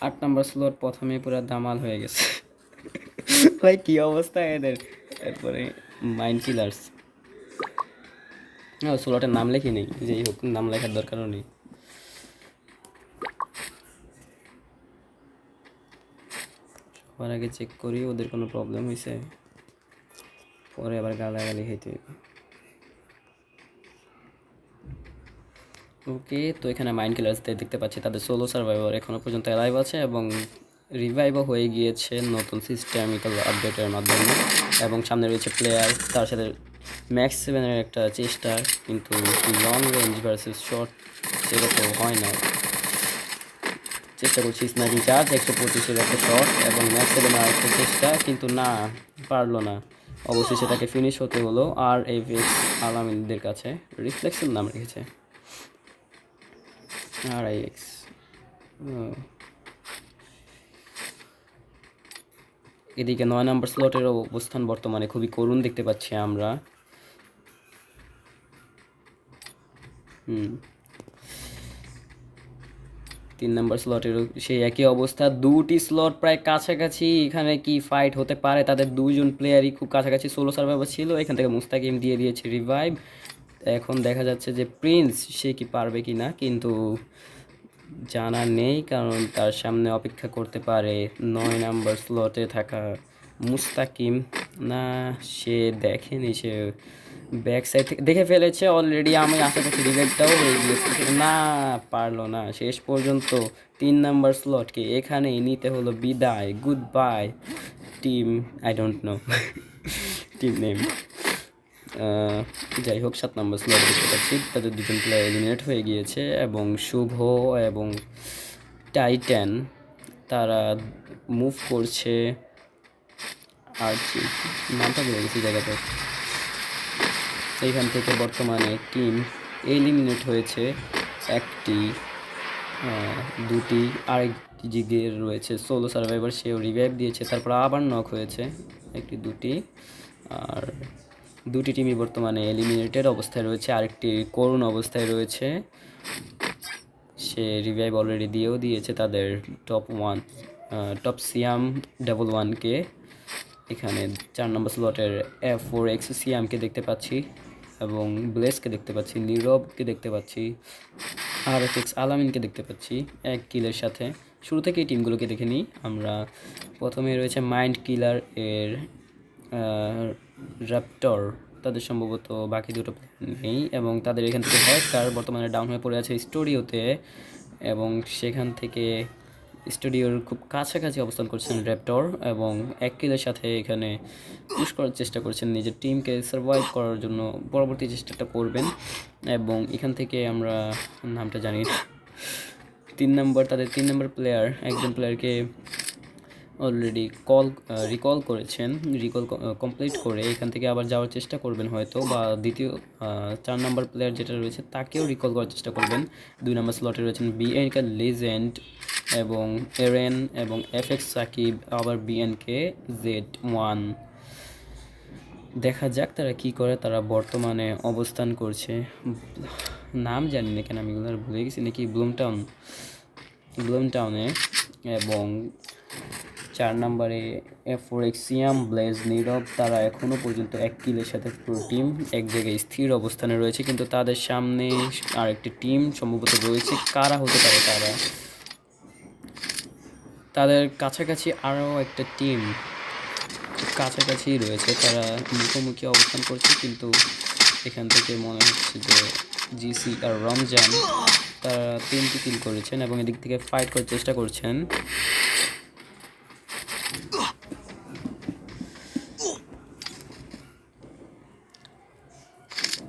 8 number slot প্রথমেই পুরো দামাল হয়ে গেছে। ভাই কি অবস্থা এদের। এরপরে মাইন্ড কিলার্স। স্লটের নাম লেখি নেই, যেই হোক নাম লেখার দরকারও নেই। সবার আগে চেক করি ওদের কোনো প্রবলেম হয়েছে, পরে আবার গালাগালি খাইতে হবে। ওকে, তো এখানে মাইন্ড কিলার্সদের দেখতে পাচ্ছি তাদের সোলো সার্ভাইভার এখনও পর্যন্ত অ্যালাইভ আছে এবং রিভাইভও হয়ে গিয়েছে নতুন সিস্টেমিক্যাল আপডেটের মাধ্যমে। এবং সামনে রয়েছে প্লেয়ার, তার সাথে ম্যাক্স 7-এর একটা চেষ্টা, কিন্তু লং রেঞ্জ ভার্সেস শর্ট সেটা তো হয় না। চেষ্টা করছি স্নাইপিং চার্জ 125-এর একটা শট এবং ম্যাক্স 7-এর একটা চেষ্টা, কিন্তু না, পারলো না। অবশ্যই সেটাকে ফিনিশ হতে হলো আর এফএক্স আলামিনদের কাছে। রিফ্লেক্সের নাম রেখেছে আর আইএক্স। এদিকে 9 নম্বর স্লটের অবস্থান বর্তমানে খুবই করুণ দেখতে পাচ্ছি আমরা। 3 নম্বর স্লটেরও সেই একই অবস্থা, দুটি স্লট প্রায় কাছাকাছি। এখানে কি ফাইট হতে পারে, তাদের দুইজন প্লেয়ারই খুব কাছাকাছি। সোলো সার্ভাইভার ছিল, এখান থেকে মুস্তাকিম দিয়ে দিয়েছে রিভাইভ। এখন দেখা যাচ্ছে যে প্রিন্স সে কি পারবে কি না, কিন্তু জানা নেই, কারণ তার সামনে অপেক্ষা করতে পারে 9 নাম্বার স্লটে থাকা মুস্তাকিম। না, সে দেখেনি, সে ব্যাক সাইড থেকে দেখে ফেলেছে অলরেডি। আমি আশা করছি রিভেটটাও হয়ে গিয়েছে, না পারলো না শেষ পর্যন্ত। 3 নাম্বার স্লটকে এখানেই নিতে হলো বিদায়, good bye team, I don't know team name. যাই হোক, 7 নম্বর স্লট দেখতে পাচ্ছি তাদের দুজন প্লেয়ার এলিমিনেট হয়ে গিয়েছে এবং শুভ এবং টাইটান তারা মুভ করছে। আর নামটা বলে গেছি জায়গাটা। এইখান থেকে বর্তমানে টিম এলিমিনেট হয়েছে একটি, দুটি, আরেকটি জিগে রয়েছে সোলো সার্ভাইভার, সেও রিভাইভ দিয়েছে, তারপর আবার নক হয়েছে একটি, দুটি। আর দুটি টিমই বর্তমানে এলিমিনেটেড অবস্থায় রয়েছে, আরেকটি করুণ অবস্থায় রয়েছে। সে রিভাইভ অলরেডি দিয়েও দিয়েছে তাদের টপ সিয়াম ডাবল ওয়ানকে। এখানে 4 নম্বর স্লটের F4X সিয়ামকে দেখতে পাচ্ছি এবং ব্লেসকে দেখতে পাচ্ছি, নীরবকে দেখতে পাচ্ছি, আর এফএক্স আলামিনকে দেখতে পাচ্ছি এক কিলের সাথে। শুরু থেকে এই টিমগুলোকে দেখে নিই আমরা। প্রথমে রয়েছে মাইন্ড কিলার এর র্যাপটর, তাদের সম্ভবত বাকি দুটো নেই এবং তাদের এখান থেকে হ্যাকার বর্তমানে ডাউন হয়ে পড়ে আছে স্টুডিওতে, এবং সেখান থেকে স্টুডিওর খুব কাছাকাছি অবস্থান করছেন র্যাপটর এবং এক কিলের সাথে এখানে পুশ করার চেষ্টা করছেন নিজের টিমকে সার্ভাইভ করার জন্য, পরবর্তী চেষ্টাটা করবেন। এবং এখান থেকে আমরা নামটা জানি 3 নম্বর, তাদের 3 নম্বর প্লেয়ার একজন প্লেয়ারকে অলরেডি রিকল করেছেন, রিকল কমপ্লিট করে এখান থেকে আবার যাওয়ার চেষ্টা করবেন হয়তো, বা দ্বিতীয় 4 নম্বর প্লেয়ার যেটা রয়েছে তাকেও রিকল করার চেষ্টা করবেন। 2 নম্বর স্লটে রয়েছেন বিএনকে লেজেন্ড এবং এরেন এবং এফএক্স সাকিব, আবার বিএনকে Z1। দেখা যাক তারা কি করে, তারা বর্তমানে অবস্থান করছে। নাম জানি না কেন, আমি এগুলো ভুলে গেছি নাকি। ব্লুমটাউনে এবং 4 নম্বরে F4X সিয়াম, ব্লেজ, নীরব, তারা এখনও পর্যন্ত এক কিলের সাথে পুরো টিম এক জায়গায় স্থির অবস্থানে রয়েছে, কিন্তু তাদের সামনে আরেকটি টিম সম্ভবত রয়েছে। কারা হতে পারে তারা? তাদের কাছাকাছি আরও একটা টিম কাছাকাছি রয়েছে, তারা মুখোমুখি অবস্থান করছে, কিন্তু এখান থেকে মনে হচ্ছে যে জিসি আর রমজান তারা 3টি কিল করেছেন এবং এদিক থেকে ফাইট করার চেষ্টা করছেন।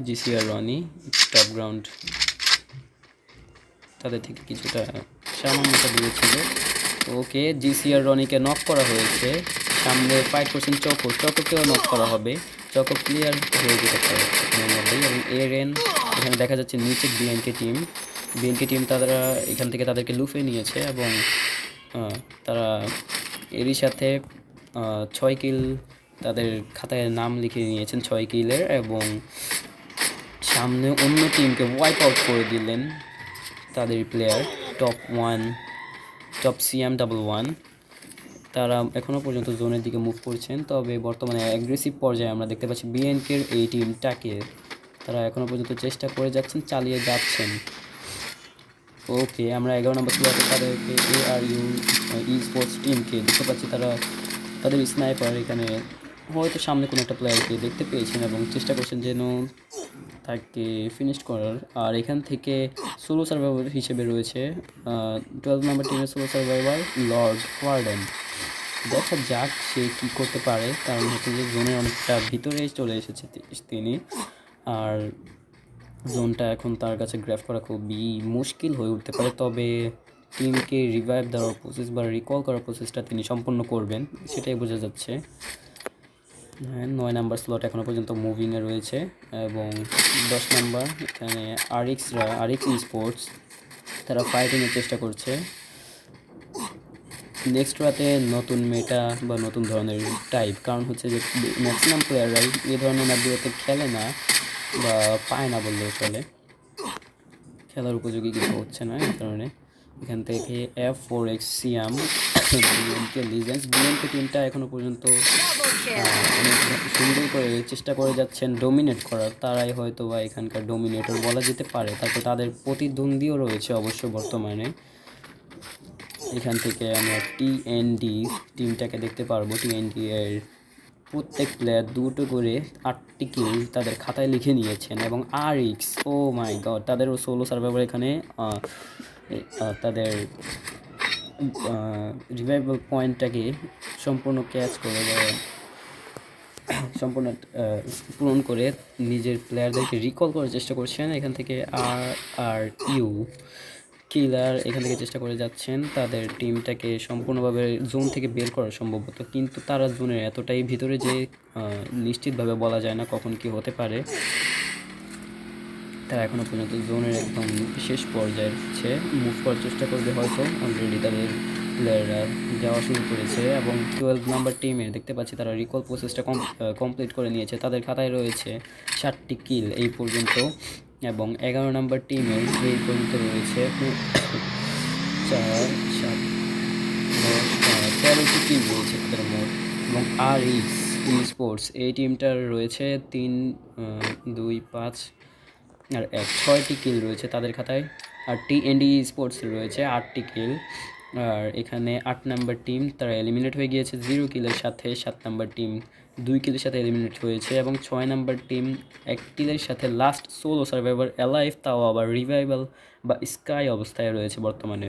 জিসি আর রনি টপ গ্রাউন্ড তাদের থেকে কিছুটা সামান্যতা দিয়েছিল। ওকে, জিসি আর রনিকে নক করা হয়েছে। সামনে ফাইট করছেন চকোকেও নক করা হবে, চকো ক্লিয়ার হয়ে যেতে পারে এখানের মধ্যেই। এবং এরেন এখানে দেখা যাচ্ছে নিচে বিএনকে টিম তারা এখান থেকে তাদেরকে লুফে নিয়েছে এবং তারা এরই সাথে 6 কিল তাদের খাতায় নাম লিখে নিয়েছেন, 6 কিলের, এবং সামনে অন্য টিমকে ওয়াইপ আউট করে দিলেন তাদের প্লেয়ার টপ 1 টপ CM11 তারা এখনও পর্যন্ত জোনের দিকে মুভ করছেন, তবে বর্তমানে অ্যাগ্রেসিভ পর্যায়ে আমরা দেখতে পাচ্ছি বিএনকের এই টিমটাকে। তারা এখনও পর্যন্ত চেষ্টা করে যাচ্ছেন, চালিয়ে যাচ্ছেন। ওকে, আমরা 11 নম্বর স্লটে তাদেরকে ARU স্পোর্টস টিমকে দেখতে পাচ্ছি। তারা তাদের স্নাইপার এখানে হয়তো সামনে কোনো একটা প্লেয়ারকে দেখতে পেয়েছেন এবং চেষ্টা করছেন যেন তাকে ফিনিশ করার। আর এখান থেকে সোলো সার্ভাইভার হিসেবে রয়েছে 12 নম্বর টিমের সোলো সার্ভাইভার লর্ড ওয়ার্ডেন। দেখা যাক সে কী করতে পারে, কারণ হচ্ছে যে জোনের অনেকটা ভিতরে চলে এসেছে তিনি। আর জোনটা এখন তার কাছে গ্র্যাব করা খুবই মুশকিল হয়ে উঠতে পারে, তবে টিমকে রিভাইভ দেওয়ার প্রসেস বা রিকল করার প্রসেসটা তিনি সম্পূর্ণ করবেন, সেটাই বোঝা যাচ্ছে। হ্যাঁ, 9 নাম্বার স্লট এখনও পর্যন্ত মুভিংয়ে রয়েছে এবং 10 নাম্বার এখানে আরিক্স স্পোর্টস তারা ফাইটিংয়ের চেষ্টা করছে। নেক্সট রাতে নতুন মেটা বা নতুন ধরনের টাইপ, কারণ হচ্ছে যে ম্যাক্সিমাম প্লেয়াররাই এই ধরনের ম্যাপগুলোতে খেলে না বা পায় না বললেও চলে, খেলার উপযোগী কিছু হচ্ছে না। এই কারণে এখান থেকে F4X সিয়াম বিএনকে লিজেন্ডস বিএনকে টিমটা এখনও পর্যন্ত অনেক সুন্দর করে চেষ্টা করে যাচ্ছেন ডোমিনেট করার। তারাই হয়তো বা এখানকার ডোমিনেটর বলা যেতে পারে। তারপর তাদের প্রতিদ্বন্দ্বীও রয়েছে অবশ্য বর্তমানে। এখান থেকে আমরা TND টিমটাকে দেখতে পারবো। TND এর প্রত্যেক প্লেয়ার 2টো করে 8টি কিল তাদের খাতায় লিখে নিয়েছেন এবং RX ও মাই গড, তাদেরও সোলো সার্ভাইভার এখানে তাদের রিভাইভাল পয়েন্টটাকে সম্পূর্ণ ক্যাচ করে সম্পূর্ণ পূরণ করে নিজের প্লেয়ারদেরকে রিকল করার চেষ্টা করছেন। এখান থেকে RRU কিলার এখান থেকে চেষ্টা করে যাচ্ছেন তাদের টিমটাকে সম্পূর্ণভাবে জোন থেকে বের করা সম্ভবত, কিন্তু তারা জোনের এতটাই ভিতরে যে নিশ্চিতভাবে বলা যায় না কখন কি হতে পারে। তারা এখনও পর্যন্ত জোনের একদম শেষ পর্যায়ে হচ্ছে, মুভ করার চেষ্টা করবে হয়তো। অলরেডি তাদের প্লেয়াররা যাওয়া শুরু করেছে এবং 12 নাম্বার টিমে দেখতে পাচ্ছি তারা রিকল প্রসেসটা কমপ্লিট করে নিয়েছে। তাদের খাতায় রয়েছে 7টি কিল এই পর্যন্ত এবং 11 নাম্বার টিমের এই পর্যন্ত রয়েছে 4 7 13টি কিল রয়েছে তাদের মোট। এবং RX স্পোর্টস এই টিমটার রয়েছে 3 2 5 আর 6টি কিল রয়েছে তাদের খাতায়। আর TND স্পোর্টস রয়েছে 8টি কিল। আর এখানে 8 নাম্বার টিম তারা এলিমিনেট হয়ে গিয়েছে 0 কিলের সাথে। 7 নাম্বার টিম 2 কিলের সাথে এলিমিনেট হয়েছে এবং 6 নাম্বার টিম 1 কিলের সাথে লাস্ট সোলো সার্ভাইভার অ্যালাইভ, তাও আবার রিভাইভাল বা স্কাই অবস্থায় রয়েছে, বর্তমানে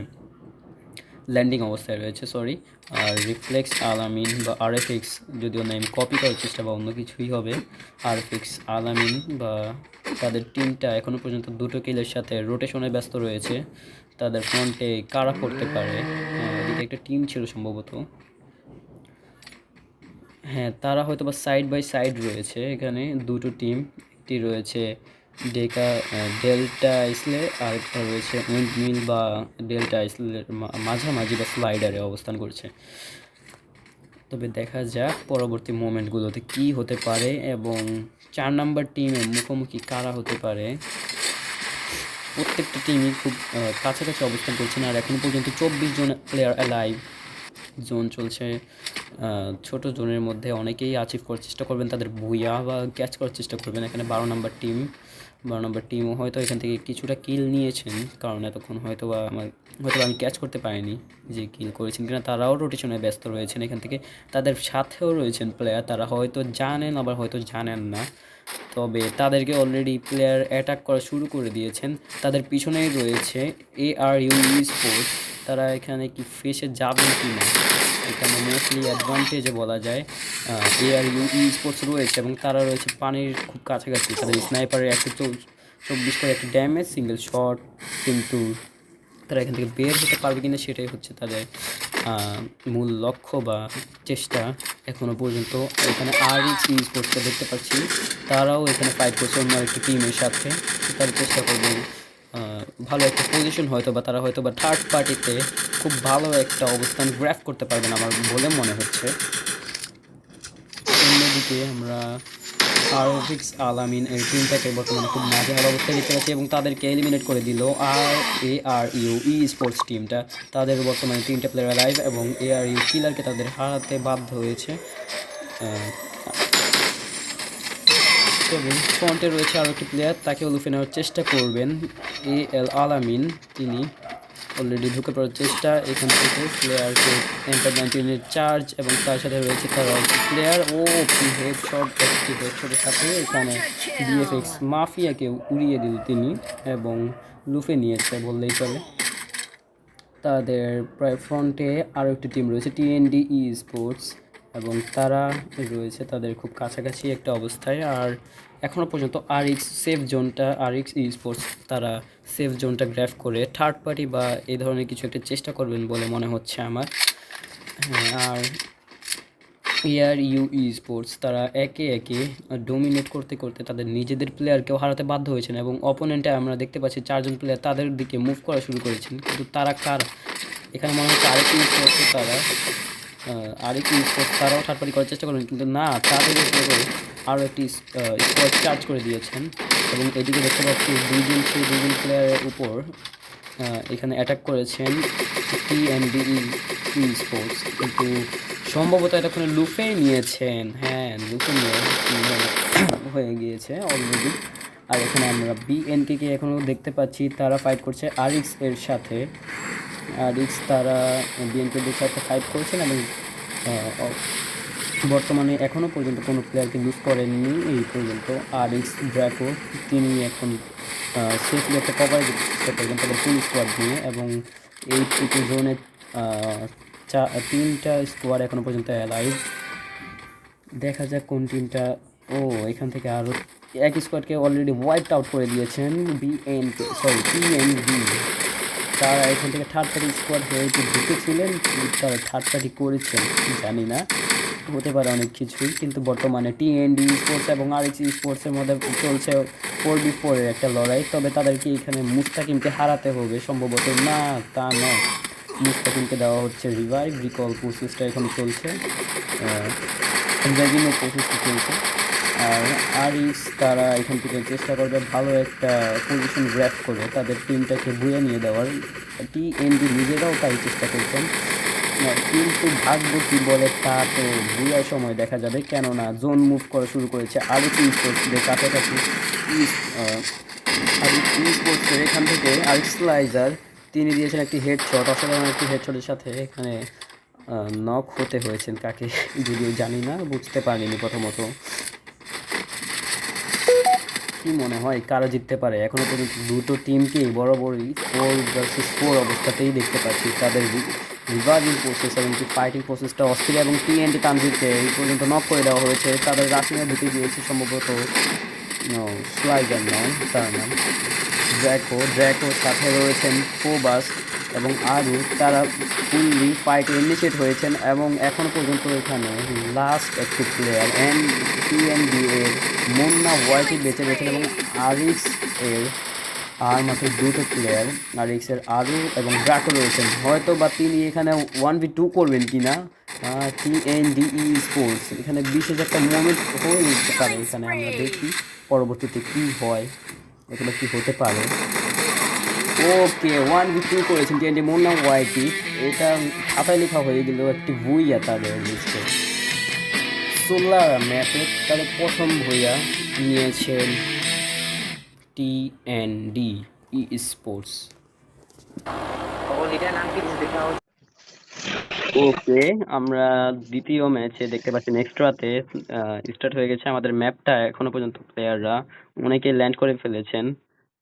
ল্যান্ডিং অবস্থায় রয়েছে সরি। আর রিফ্লেক্স আলামিন বা RFX, যদিও নেম কপি করার চেষ্টা বা অন্য কিছুই হবে, RFX আলামিন বা তাদের টিমটা এখনও পর্যন্ত 2টো কিলের সাথে রোটেশনে ব্যস্ত রয়েছে। তাদের ফ্রন্টে কারা করতে পারে, এদিকে একটা টিম ছিল সম্ভবত। হ্যাঁ, তারা হয়তো বা সাইড বাই সাইড রয়েছে এখানে 2টো টিম। একটি রয়েছে ডেল্টা আইসলে, আরেকটা রয়েছে উইন্ডমিল বা ডেল্টা আইসলের মাঝামাঝি বা স্লাইডারে অবস্থান করছে। তবে দেখা যাক পরবর্তী মোমেন্টগুলোতে কি হতে পারে এবং 4 নাম্বার টিমের মুখোমুখি কারা হতে পারে। প্রত্যেকটা টিমই খুব কাছাকাছি অবস্থান করছে না। আর এখনও পর্যন্ত 24 জন প্লেয়ার অ্যালাইভ। জোন চলছে, ছোট জোনের মধ্যে অনেকেই অ্যাচিভ করার চেষ্টা করবেন, তাদের ভুইয়া বা ক্যাচ করার চেষ্টা করবেন। এখানে 12 নাম্বার টিমও হয়তো এখান থেকে কিছুটা কিল নিয়েছেন, কারণ এতক্ষণ হয়তো আমি ক্যাচ করতে পারিনি যে কিল করেছেন কিনা। তারাও রোটেশনে ব্যস্ত রয়েছেন। এখান থেকে তাদের সাথেও রয়েছেন প্লেয়ার, তারা হয়তো জানেন আবার হয়তো জানেন না, তবে তাদেরকে অলরেডি প্লেয়ার অ্যাটাক করা শুরু করে দিয়েছেন। তাদের পিছনেই রয়েছে ARU স্পোর্টস, তারা এখানে কি ফেসে যাবেন কি না, এখানে মোস্টলি অ্যাডভান্টেজে বলা যায় ARU স্পোর্টস রয়েছে এবং তারা রয়েছে পানির খুব কাছাকাছি। তাদের স্নাইপারের 124 করে একটি ড্যামেজ সিঙ্গেল শট, কিন্তু তারা এখান থেকে বের হতে পারবে কিনা সেটাই হচ্ছে তাদের মূল লক্ষ্য বা চেষ্টা এখনও পর্যন্ত। এখানে RX স্পোর্টসটা দেখতে পাচ্ছি, তারাও এখানে ফাইট করছে অন্য একটি টিমের সাথে। তারা চেষ্টা করবে ভালো একটা পজিশন, হয়তো বা তারা হয়তো বা থার্ড পার্টিতে খুব ভালো একটা অবস্থান গ্র্যাব করতে পারবেন আমার বলে মনে হচ্ছে। অন্যদিকে আমরা আরভিক্স আলামিন এই টিমটাকে বর্তমানে খুব নাজেহাল অবস্থায় দেখতে পাচ্ছি এবং তাদেরকে এলিমিনেট করে দিল ARU ই স্পোর্টস টিমটা। তাদের বর্তমানে 3টা প্লেয়ার লাইভ এবং ARU কিলারকে তাদের হারাতে বাধ্য হয়েছে। তবে ফ্রন্টে রয়েছে আরও একটি প্লেয়ার, তাকেও লুফে নেওয়ার চেষ্টা করবেন AL আলামিন। তিনি অলরেডি ঢুকে পড়ার চেষ্টা এখান থেকে প্লেয়ারকে MP19 চার্জ এবং তার সাথে রয়েছে তার প্লেয়ার হেডশট, একটি হেডশটের সাথে এখানে BFX মাফিয়াকে উড়িয়ে দিল তিনি এবং লুফে নিয়েছে বললেই চলে। তাদের প্রায় ফ্রন্টে আরও একটি টিম রয়েছে TND ই স্পোর্টস এবং তারা রয়েছে তাদের খুব কাছাকাছি একটা অবস্থায়। আর এখনও পর্যন্ত RX সেফ জোনটা, RX ই স্পোর্টস তারা সেফ জোনটা গ্র্যাব করে থার্ড পার্টি বা এই ধরনের কিছু একটা চেষ্টা করবেন বলে মনে হচ্ছে আমার। আর ARU ই স্পোর্টস তারা একে একে ডোমিনেট করতে করতে তাদের নিজেদের প্লেয়ারকেও হারাতে বাধ্য হয়েছেন এবং অপোনেন্টে আমরা দেখতে পাচ্ছি 4জন প্লেয়ার তাদের দিকে মুভ করা শুরু করেছেন, কিন্তু তারা কার এখানে মনে হচ্ছে আরেকটি স্পোর্টসে তারা আরেকটি স্পোর্টস তারাও থার্ড পার্টি করার চেষ্টা করবেন, কিন্তু না, তাদের উপরে আরও একটি স্কোয়াড চার্জ করে দিয়েছেন এবং এদিকে দেখতে পাচ্ছি সেই দুজন প্লেয়ারের উপর এখানে অ্যাটাক করেছেন TND ই স্পোর্টস, কিন্তু সম্ভবত এতক্ষণে লুফেই নিয়েছেন। হ্যাঁ, লুফে নিয়ে হয়ে গিয়েছে অলরেডি। আর এখানে আমরা BNK এখনও দেখতে পাচ্ছি তারা ফাইট করছে RX এর সাথে। RX তারা BNKদের সাথে ফাইট করছেন এবং বর্তমানে এখনও পর্যন্ত কোনো প্লেয়ারকে লুজ করেননি এই পর্যন্ত। RX ড্রাকো তিনি এখন সেফলি একটা কভারেজ চেষ্টা করবেন তাদের ফুল স্কোয়াড নিয়ে এবং এই জোনে 3টা স্কোয়াড এখনও পর্যন্ত অ্যালাইভ। দেখা যাক কোন টিমটা। এখান থেকে আরও এক স্কোয়াডকে অলরেডি ওয়াইপড আউট করে দিয়েছেন TND। তারা এখান থেকে থার্ড পার্টি স্কোয়াড হয়ে ঢুকেছিলেন, তারা থার্ড পার্টি করেছেন জানি না, হতে পারে অনেক কিছুই, কিন্তু বর্তমানে TND স্পোর্টস এবং RX স্পোর্টসের মধ্যে চলছে 4v4 এর একটা লড়াই। তবে তাদেরকে এখানে মুস্তাকিমকে হারাতে হবে সম্ভবত। না, তা নয়, মুস্তাকিমকে দেওয়া হচ্ছে রিকল প্রসেসটা এখন চলছে, রেজিমের প্রসেসটা চলছে। আর RX তারা এখান থেকে চেষ্টা করবে ভালো একটা পজিশন গ্র্যাব করে তাদের টিমটাকে বুয়ে নিয়ে দেওয়ার। TND নিজেরাও তাই চেষ্টা করছেন, কিন্তু ভাগ্য কী বলে তা তো বুয়ার সময় দেখা যাবে, কেননা জোন মুভ করা শুরু করেছে RX স্পোর্টসদের কাছাকাছি। RX স্পোর্টসের এখান থেকে RX স্লাইজার তিনি দিয়েছেন একটি হেডশট, অসাধারণ একটি হেডশটের সাথে এখানে নক হতে হয়েছেন কাকে যদিও জানি না, বুঝতে পারিনি প্রথমত। কি মনে হয় কারা জিততে পারে? এখনও পর্যন্ত দুটো টিমকেই বরাবরই 4 vs 4 অবস্থাতেই দেখতে পাচ্ছি। তাদের রিভাইভিং প্রসেস এবং ফাইটিং প্রসেসটা অস্থির এবং TND তানজিদকে এই পর্যন্ত নক করে দেওয়া হয়েছে। তাদের রাশিংয়ে ঢুকে গিয়েছে সম্ভবত স্লাইজার নয়, তার নাম ড্র্যাকোর সাথে রয়েছেন ফোবাস এবং আরু। তারা ফুললি ফাইটে ইনিশিয়েট হয়েছেন এবং এখনও পর্যন্ত এখানে লাস্ট একটি প্লেয়ার TND এর মুন্না ওয়াইটি বেঁচে গেছেন এবং RX এর আর মাত্র দুটো প্লেয়ার, RX এর আরু এবং ড্রাকো রয়েছেন। হয়তো বা তিনি এখানে 1v2 করবেন কিনা। TND ই স্পোর্টস এখানে বিশেষ একটা মোমেন্ট হয়ে উঠতে পারে, এখানে আমরা দেখি পরবর্তীতে কি হয়, এগুলো কি হতে পারে। 1v2 করেছেন TND মুন্না ওয়াইটি, এটা খাতায় লেখা হয়ে গেল একটি ভুইয়া তাদের লিস্টে। সোলার ম্যাপে তাদের প্রথম ভুইয়া নিয়েছেন TND ই স্পোর্টস। আমরা দ্বিতীয় ম্যাচে দেখতে পাচ্ছি নেক্সট রাতে স্টার্ট হয়ে গেছে আমাদের ম্যাপটা। এখনো পর্যন্ত প্লেয়াররা অনেকে ল্যান্ড করে ফেলেছেন,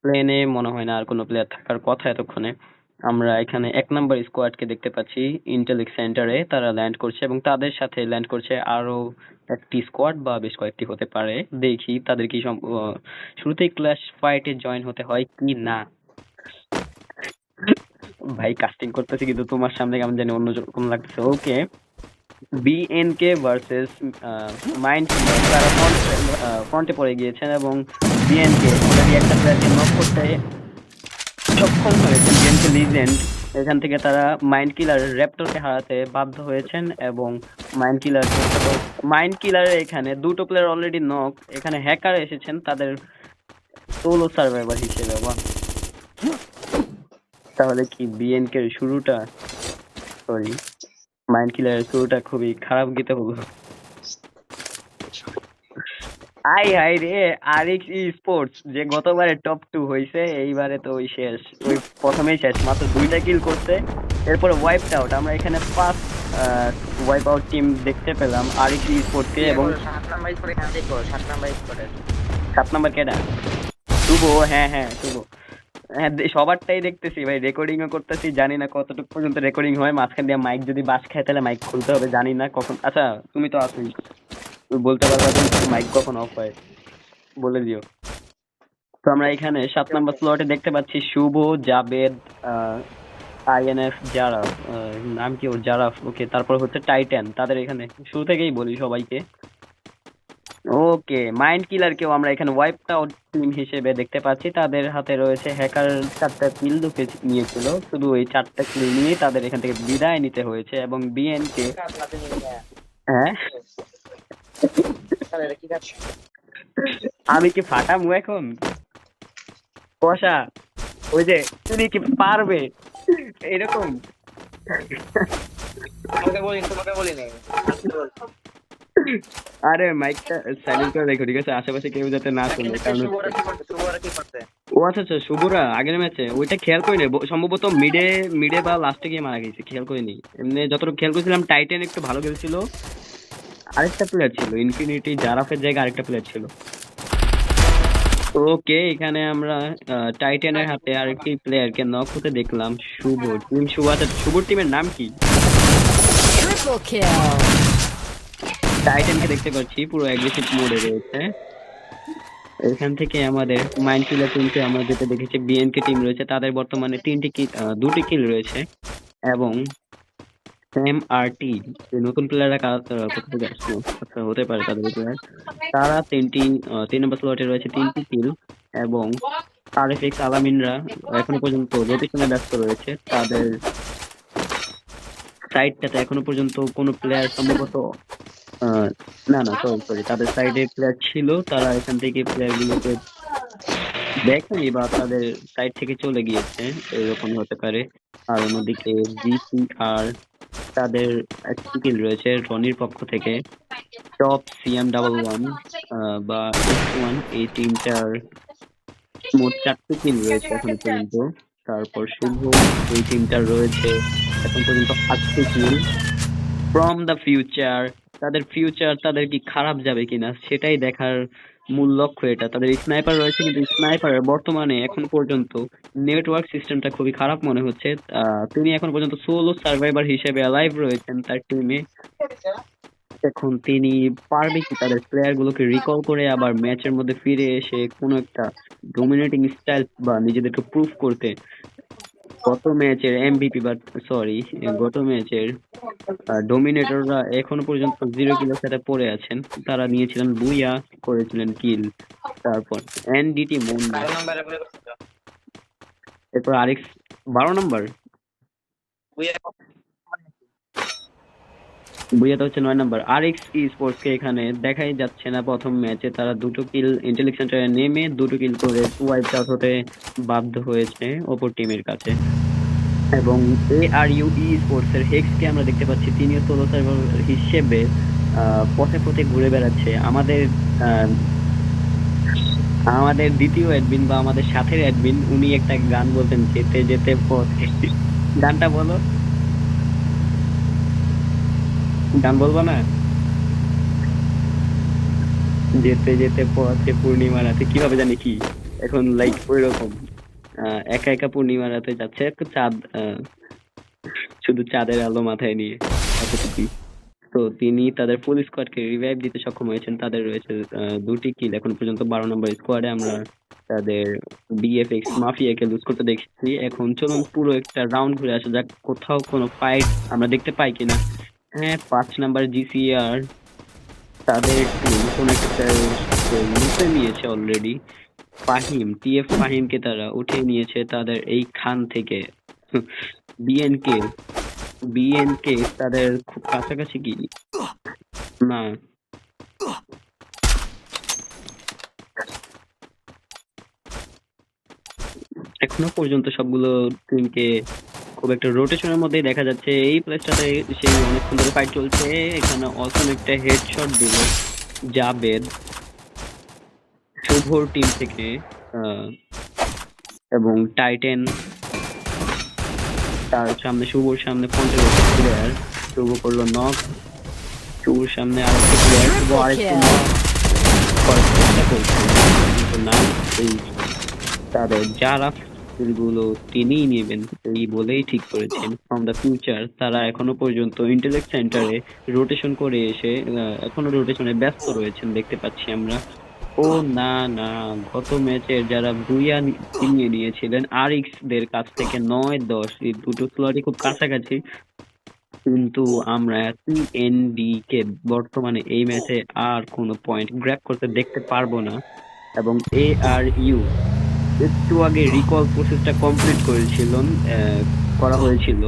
প্লেনে মনে হয় না আর কোনো প্লেয়ার থাকার কথা এতক্ষণে। আমরা এখানে 1 নম্বর স্কোয়াডকে দেখতে পাচ্ছি ইন্টেলেক্ট সেন্টারে, তারা ল্যান্ড করছে এবং তাদের সাথে ল্যান্ড করছে আরো একটি স্কোয়াড বা বেশ কয়েকটি হতে পারে। দেখি তাদের কি শুরুতেই ক্ল্যাশ ফাইটে জয়েন হতে হয় কি না। ভাই কাস্টিং করতেছি কিন্তু তোমার সামনে কেমন জানি অন্যরকম লাগছে। BNK ভার্সেস মাইন্ড, তারা ফ্রন্টে পড়ে গিয়েছেন এবং BNK অলরেডি একটা প্লেয়ারকে নক করতে সক্ষম হয়েছেন। BNK লিজেন্ড এখান থেকে তারা মাইন্ড কিলার র্যাপটরকে হারাতে বাধ্য হয়েছেন এবং মাইন্ড কিলার এখানে দুটো প্লেয়ার অলরেডি নক। এখানে হ্যাকার এসেছেন তাদের সোলো সার্ভাইভার হিসেবে। বাহ, তাহলে কি বিএনকে শুরুটা, সরি, মাইন্ড কিলারের শুরুটা খুবই খারাপ গীতে হলো। আই হাই রে, আরিক্স ই স্পোর্টস যে গতবারে টপ 2 হয়েছে, এইবারে তো ওই শেষ, ওই প্রথমেই শেষ, মাত্র 2টা কিল করছে, এরপরে ওয়াইপড আউট। আমরা এখানে 5 ওয়াইপ আউট টিম দেখতে পেলাম আরিক্স ই স্পোর্টস কে। এবং 7 নাম্বার কেডা? শুভ। হ্যাঁ হ্যাঁ শুভ, হ্যাঁ সবারটাই দেখতেছি ভাই, রেকর্ডিং ও করতেছি, জানি না কতটুকু পর্যন্ত রেকর্ডিং হয়। মাঝখান দিয়ে মাইক যদি বাস খায় তাহলে মাইক খুলতে হবে, জানি না কখন। আচ্ছা তুমি তো আছোই, তুমি বলতে পারবা মাইক কখন অফ হয়, বলে দিও। তো আমরা এখানে 7 নাম্বার স্লটে দেখতে পাচ্ছি শুভ, জাবেদ, আইএনএফ, জারাফ, নাম কি ওর, জারাফ, ওকে। তারপর হচ্ছে টাইটান, তাদের এখানে শুরু থেকেই বলি সবাইকে। ওকে, মাইন্ড কিলার কেও আমরা এখানে ওয়াইপ আউট টিম হিসেবে দেখতে পাচ্ছি। তাদের হাতে রয়েছে হ্যাকার 4টা কিল ঢুকে নিয়েছিল, শুধু এই 4টা কিল নিয়ে তাদের এখান থেকে বিদায় নিতে হয়েছে। এবং বিএনকে, হ্যাঁ আমি কি ফাটামু এখন কষা, ওই যে তুমি কি পারবে এরকম? আরে মাইকটা সাইলেন্ট করে রেখো, ঠিক আছে, আশেপাশে কেউ যাতে না শুনে। কারণ ও আচ্ছা আচ্ছা, শুভরা আগের ম্যাচে ওইটা খেয়াল করিনি, সম্ভবত মিডে মিডে বা লাস্টে গিয়ে মারা গেছে, খেয়াল করিনি। এমনি যতটুকু খেয়াল করেছিলাম টাইটান একটু ভালো খেলছিল, আরেকটা প্লেয়ার ছিল ইনফিনিটি জারাফের জায়গায় আরেকটা প্লেয়ার ছিল। ওকে, এখানে আমরা টাইটানের হাতে আরেকটি প্লেয়ারকে নক হতে দেখলাম, শুভ। টিম শুভ, আচ্ছা শুভর টিমের নাম কি? Triple kill. টাইটানকে দেখতে পাচ্ছি পুরো অ্যাগ্রেসিভ মোডে রয়েছে। এখান থেকে আমাদের মাইন্ড কিলার টিমকে আমরা যেটা দেখেছি, বিএনকে টিম রয়েছে, তাদের বর্তমানে 3টি কিল, 2টি কিল রয়েছে। এবং এমআরটি যে নতুন প্লেয়াররা কোথা থেকে আসলো, আচ্ছা হতে পারে তাদের প্লেয়ার, তারা 3 নম্বর স্লটে রয়েছে 3টি কিল। এবং আরএফএক্স আলামিনরা এখনো পর্যন্ত রোটেশনে ব্যস্ত রয়েছে। তাদের সাইডটাতে এখনো পর্যন্ত কোনো প্লেয়ার সম্ভবত না না সরি, তাদের সাইডে প্লেয়ার ছিল, তারা এখান থেকে প্লেয়ারগুলোকে দেখেনি বা তাদের সাইড থেকে চলে গিয়েছে, এরকম হতে পারে। আর অন্যদিকে জিসিআর, তাদের একটি কিল রয়েছে রনির পক্ষ থেকে। টপ CM11 বা X1, এই টিমটার মোট 4টি কিল রয়েছে এখন পর্যন্ত। তারপর শুভ, এই টিমটার রয়েছে এখন পর্যন্ত 8টি কিল। ফ্রম দ্য ফিউচার, তাদের কি খারাপ যাবে কিনা সেটাই দেখার মূল লক্ষ্য এটা। তাদের স্নাইপার রয়েছে, কিন্তু স্নাইপারের বর্তমানে এখন পর্যন্ত নেটওয়ার্ক সিস্টেমটা খুবই খারাপ মনে হচ্ছে। তিনি এখন পর্যন্ত সোলো সার্ভাইভার হিসেবে অ্যালাইভ রয়েছেন তার টিমে। এখন তিনি পারবে কি তাদের প্লেয়ার গুলোকে রিকল করে আবার ম্যাচের মধ্যে ফিরে এসে কোনো একটা ডোমিনেটিং স্টাইল বা নিজেদেরকে প্রুফ করতে? গত ম্যাচের ডোমিনেটররা এখনো পর্যন্ত 0 কিলের সাথে পড়ে আছেন। তারা নিয়েছিলেন বুইয়া, করেছিলেন কিল। তারপর এনডিটি মুন্ডা, এরপর আরেক্স 12 নম্বর, বুইয়াটা হচ্ছে 9 নম্বর। আরএক্স ই স্পোর্টস কে এখানে দেখাই যাচ্ছে না। প্রথম ম্যাচে তারা 2টো কিল ইন্টেলিক্ট সেন্টারে নেমে 2টো কিল করে ওয়াইপ আউট হতে বাধ্য হয়েছে অপর টিমের কাছে। এবং ARU ই স্পোর্টস এর হেক্স কে আমরা দেখতে পাচ্ছি, তিনিও সোলো সার্ভার হিসেবে পথে পথে ঘুরে বেড়াচ্ছে। আমাদের দ্বিতীয় অ্যাডমিন বা আমাদের সাথের অ্যাডমিন, উনি একটা গান বলতেন, যেতে যেতে পথে। গানটা বলো, গান বলবো না? যেতে যেতে পথে পূর্ণিমা রাতে, কিভাবে জানি কি এখন, লাইক ওই রকম একা একা পূর্ণিমা রাতে যাচ্ছে, একটু চাঁদ, শুধু চাঁদের আলো মাথায় নিয়ে, এতটুকুই। তো তিনি তাদের ফুল স্কোয়াডকে রিভাইভ দিতে সক্ষম হয়েছেন। তাদের রয়েছে 2টি কিল এখন পর্যন্ত 12 নম্বর স্কোয়াডে। আমরা তাদের বিএফএক্স মাফিয়াকে লুজ করতে দেখছি। এখন চলুন পুরো একটা রাউন্ড ঘুরে আসা যাক, কোথাও কোনো ফাইট আমরা দেখতে পাই কিনা। হ্যাঁ, 5 নাম্বার জিসিআর, তাদের টিম কোন একটা প্লেয়ার লুটে নিয়েছে অলরেডি। ফাহিমকে তারা উঠে নিয়েছে তাদের এই খান থেকে। বিএনকে বিএনকে তাদের খুব কাছাকাছি কি না? এখনো পর্যন্ত সবগুলো টিমকে খুব একটা রোটেশনের মধ্যেই দেখা যাচ্ছে। এই প্লেসটাতে সেই অনেকক্ষণ ধরে ফাইট চলছে। এখানে অসম একটা হেডশট দিল জাবেদ শুভর টিম থেকে, এবং টাইটেন তার সামনে, শুভর সামনে ফ্রন্টের প্লেয়ার। শুভ করলো নক, শুভর সামনে আরেকটা প্লেয়ার, শুভ Triple আরেকটা kill. নক করার চেষ্টা করছে কিন্তু না। এই তাদের যারা গুলো তিনিই নেবেন এই বলেই ঠিক করেছেন ফ্রম দ্য ফিউচার। তারা এখনো পর্যন্ত ইন্টেলেক্ট সেন্টারে রোটেশন করে এসে এখনো রোটেশনে ব্যস্ত রয়েছেন দেখতে পাচ্ছি আমরা। ও না না, গত ম্যাচের যারা ভুইয়া ছিনিয়ে নিয়েছিলেন আরএক্স দের কাছ থেকে 9-10, এই দুটো স্লটই খুব কাছাকাছি, কিন্তু আমরা টিএনডি কে বর্তমানে এই ম্যাচে আর কোনো পয়েন্ট গ্র্যাব করতে দেখতে পারবো না। এবং ARU একটু আগে রিকল প্রসেসটা কমপ্লিট করা হয়েছিল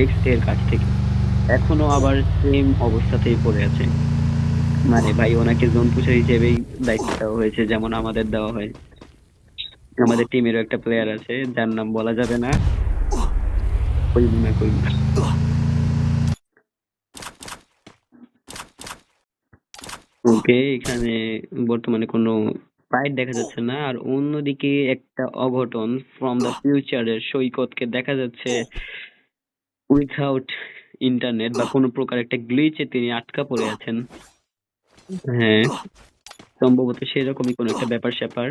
এক্স এর কাছ থেকে, এখনো আবার সেম অবস্থাতেই পড়ে আছে। মানে ভাই, ওনাকে জোন পুষার হিসেবেই দায়িত্ব দেওয়া হয়েছে, যেমন আমাদের দেওয়া হয়। আমাদের টিমেরও একটা প্লেয়ার আছে যার নাম বলা যাবে না, কইব না কইব না। ওকে, এখানে বর্তমানে কোনো ফাইট দেখা যাচ্ছে না। আর অন্যদিকে একটা অঘটন, ফ্রম দ্য ফিউচারের সৈকতকে দেখা যাচ্ছে উইথাউট ইন্টারনেট বা কোনো প্রকার একটা গ্লিচে তিনি আটকা পড়ে আছেন। হ্যাঁ, সম্ভবত সেরকমই কোনো একটা ব্যাপার স্যাপার।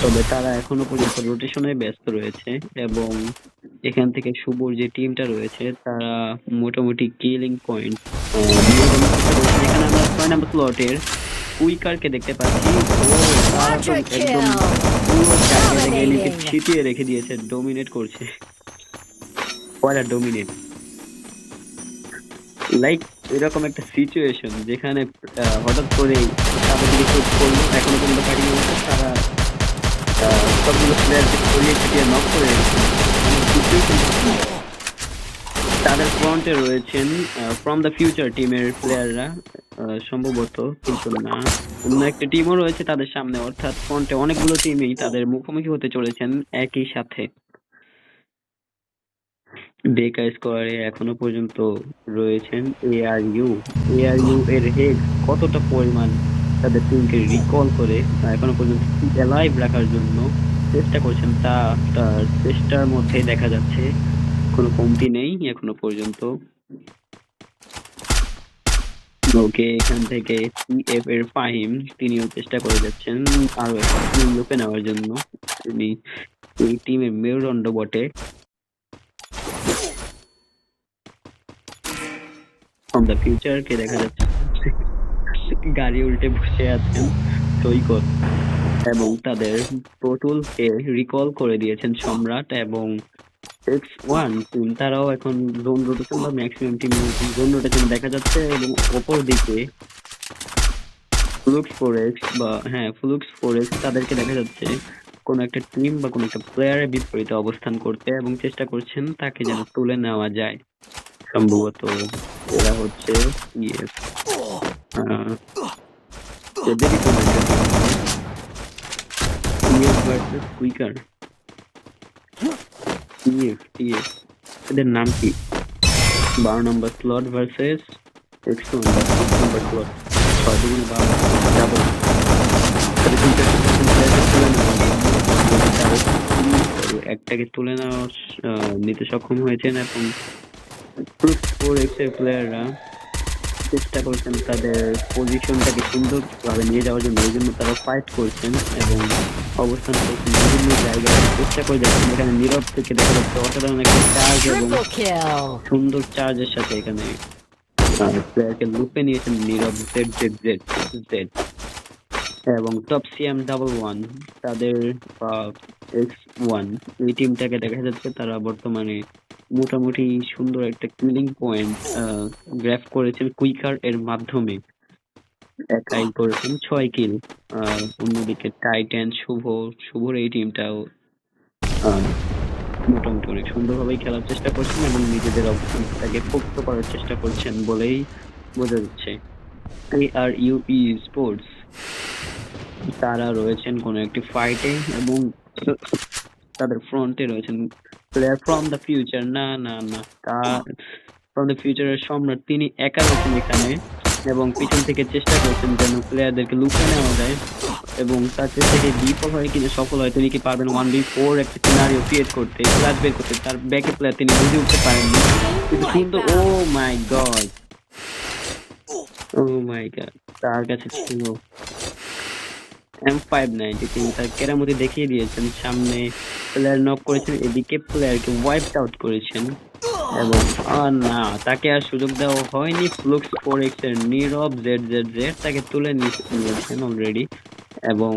তবে তারা এখনো পর্যন্ত রোটেশনে ব্যস্ত রয়েছে, এবং এখান থেকে শুভর যে টিমটা রয়েছে তারা মোটামুটি কিলিং পয়েন্ট এখানে আমরা 6 নাম্বার স্লটের কুইকারকে দেখতে পাচ্ছি। ও তারা তো Quadra একদম kill. পুরো জায়গাটাকে নিজে Dominating. ছিটিয়ে রেখে দিয়েছে, ডোমিনেট করছে। পয়লা ডোমিনেট, লাইক এরকম একটা সিচুয়েশন যেখানে হঠাৎ করে তাদের দিকে চোখ পড়লো, এখনো পর্যন্ত ফাইটিং হচ্ছে, তারা সবগুলো প্লেয়ারকে ছড়িয়ে ছিটিয়ে নক করে রেখেছে। তাদের ফ্রন্টে রয়েছেন ফ্রম দ্য ফিউচার টিমের প্লেয়াররা সম্ভবত, কিন্তু না, অন্য একটা টিমও রয়েছে তাদের সামনে, অর্থাৎ ফ্রন্টে অনেকগুলো টিমই তাদের মুখোমুখি হতে চলেছেন একই সাথে। বেকার স্কোয়ারে এখনো পর্যন্ত রয়েছেন ARU। এর হেড কতটা পরিমাণ তাদের টিমকে রিকল করে এখনো পর্যন্ত অ্যালাইভ রাখার জন্য চেষ্টা করছেন, তার চেষ্টার মধ্যে দেখা যাচ্ছে কোনো কমতি নেই এখনো পর্যন্ত। ওকে, এখান থেকে CF এর ফাহিম তিনিও চেষ্টা করে যাচ্ছেন আরো একটা টিম লুপে নেওয়ার জন্য। তিনি এই টিমের মেরুদণ্ড বটে। ফ্রম দ্য ফিউচার কে দেখা যাচ্ছে গাড়ি উল্টে বসে আছেন সৈকত, এবং তাদের প্রতুলকে রিকল করে দিয়েছেন সম্রাট এবং X1 টিম। তারাও এখন জোন রোটেশন বা ম্যাক্সিমাম টিম জোন রোটেশন দেখা যাচ্ছে, এবং অপর দিকে ফ্লুক্স ফরেক্স তাদেরকে দেখা যাচ্ছে কোন একটা টিম বা কোন একটা প্লেয়ারের বিপরীতে অবস্থান করতে, এবং চেষ্টা করছেন তাকে যেন তুলে নেওয়া যায়। সম্ভবত এরা হচ্ছে ইয়েস এদেরই কোন একটা টিএফ ভার্সেস কুইকার। টিএফ এদের নাম কি? 12 নম্বর স্লট ভার্সেস X1 বা 6 নম্বর স্লট, 6 দুগুণে 12 ডাবল। তাদের তিনটা প্লেয়ারকে তুলে নেওয়ার জন্য একটাকে তুলে নিতে সক্ষম হয়েছেন, এবং এর প্লেয়াররা চেষ্টা করছেন তাদের পজিশনটাকে সুন্দরভাবে নিয়ে যাওয়ার জন্য। এই জন্য তারা ফাইট করছেন এবং অবস্থান করছেন বিভিন্ন জায়গায়, চেষ্টা করে যাচ্ছেন। এখানে নীরব থেকে দেখা যাচ্ছে অসাধারণ একটা চার্জ এবং Triple kill. সুন্দর চার্জের সাথে এখানে প্লেয়ারকে লুপে নিয়েছেন নীরব জেড। এবং টপ সিএম ডাবল ওয়ান তাদের X1 এই টিমটাকে দেখা যাচ্ছে তারা বর্তমানে মোটামুটি সুন্দর একটা কিলিং পয়েন্ট গ্র্যাব করেছেন কুইকার এর মাধ্যমে। একাই করেছেন 6 কিল। আর অন্যদিকে টাইটান শুভর এই টিমটাও মোটামুটি অনেক সুন্দরভাবেই খেলার চেষ্টা করছেন এবং নিজেদের অবস্থানটাকে পোক্ত করার চেষ্টা করছেন বলেই বোঝা যাচ্ছে। ARUE স্পোর্টস তারা রয়েছেন কোনো একটি ফাইটে এবং তাদের ফ্রন্টে রয়েছেন প্লেয়ার ফ্রম দ্য ফিউচার। না না না, ফ্রম দ্য ফিউচারের সম্রাট তিনি একা রয়েছেন এখানে এবং পিছন থেকে চেষ্টা করছেন যেন প্লেয়ারদেরকে লুকিয়ে নেওয়া যায় এবং তার চেষ্টা থেকে বিফল হয় কিনা সফল হয় তিনি কি পারবেন 1v4 একটা সিনারিও ক্রিয়েট করতে, ফ্ল্যাশ বের করতে। তার ব্যাকে প্লেয়ার তিনি বুঝে উঠতে পারেননি, কিন্তু সুন্দর, ও মাই গড, ও মাই গড, তার কাছে ছিল M590। তিনি তার কেরামতি দেখিয়ে দিয়েছেন, সামনে প্লেয়ার নক করেছেন, এদিকে প্লেয়ারকে ওয়াইপড আউট করেছেন এবং না, তাকে আর সুযোগ দেওয়া হয়নি। ফ্লুক্স 4x এর নীরব ZZZ তাকে তুলে নিয়েছেন অলরেডি এবং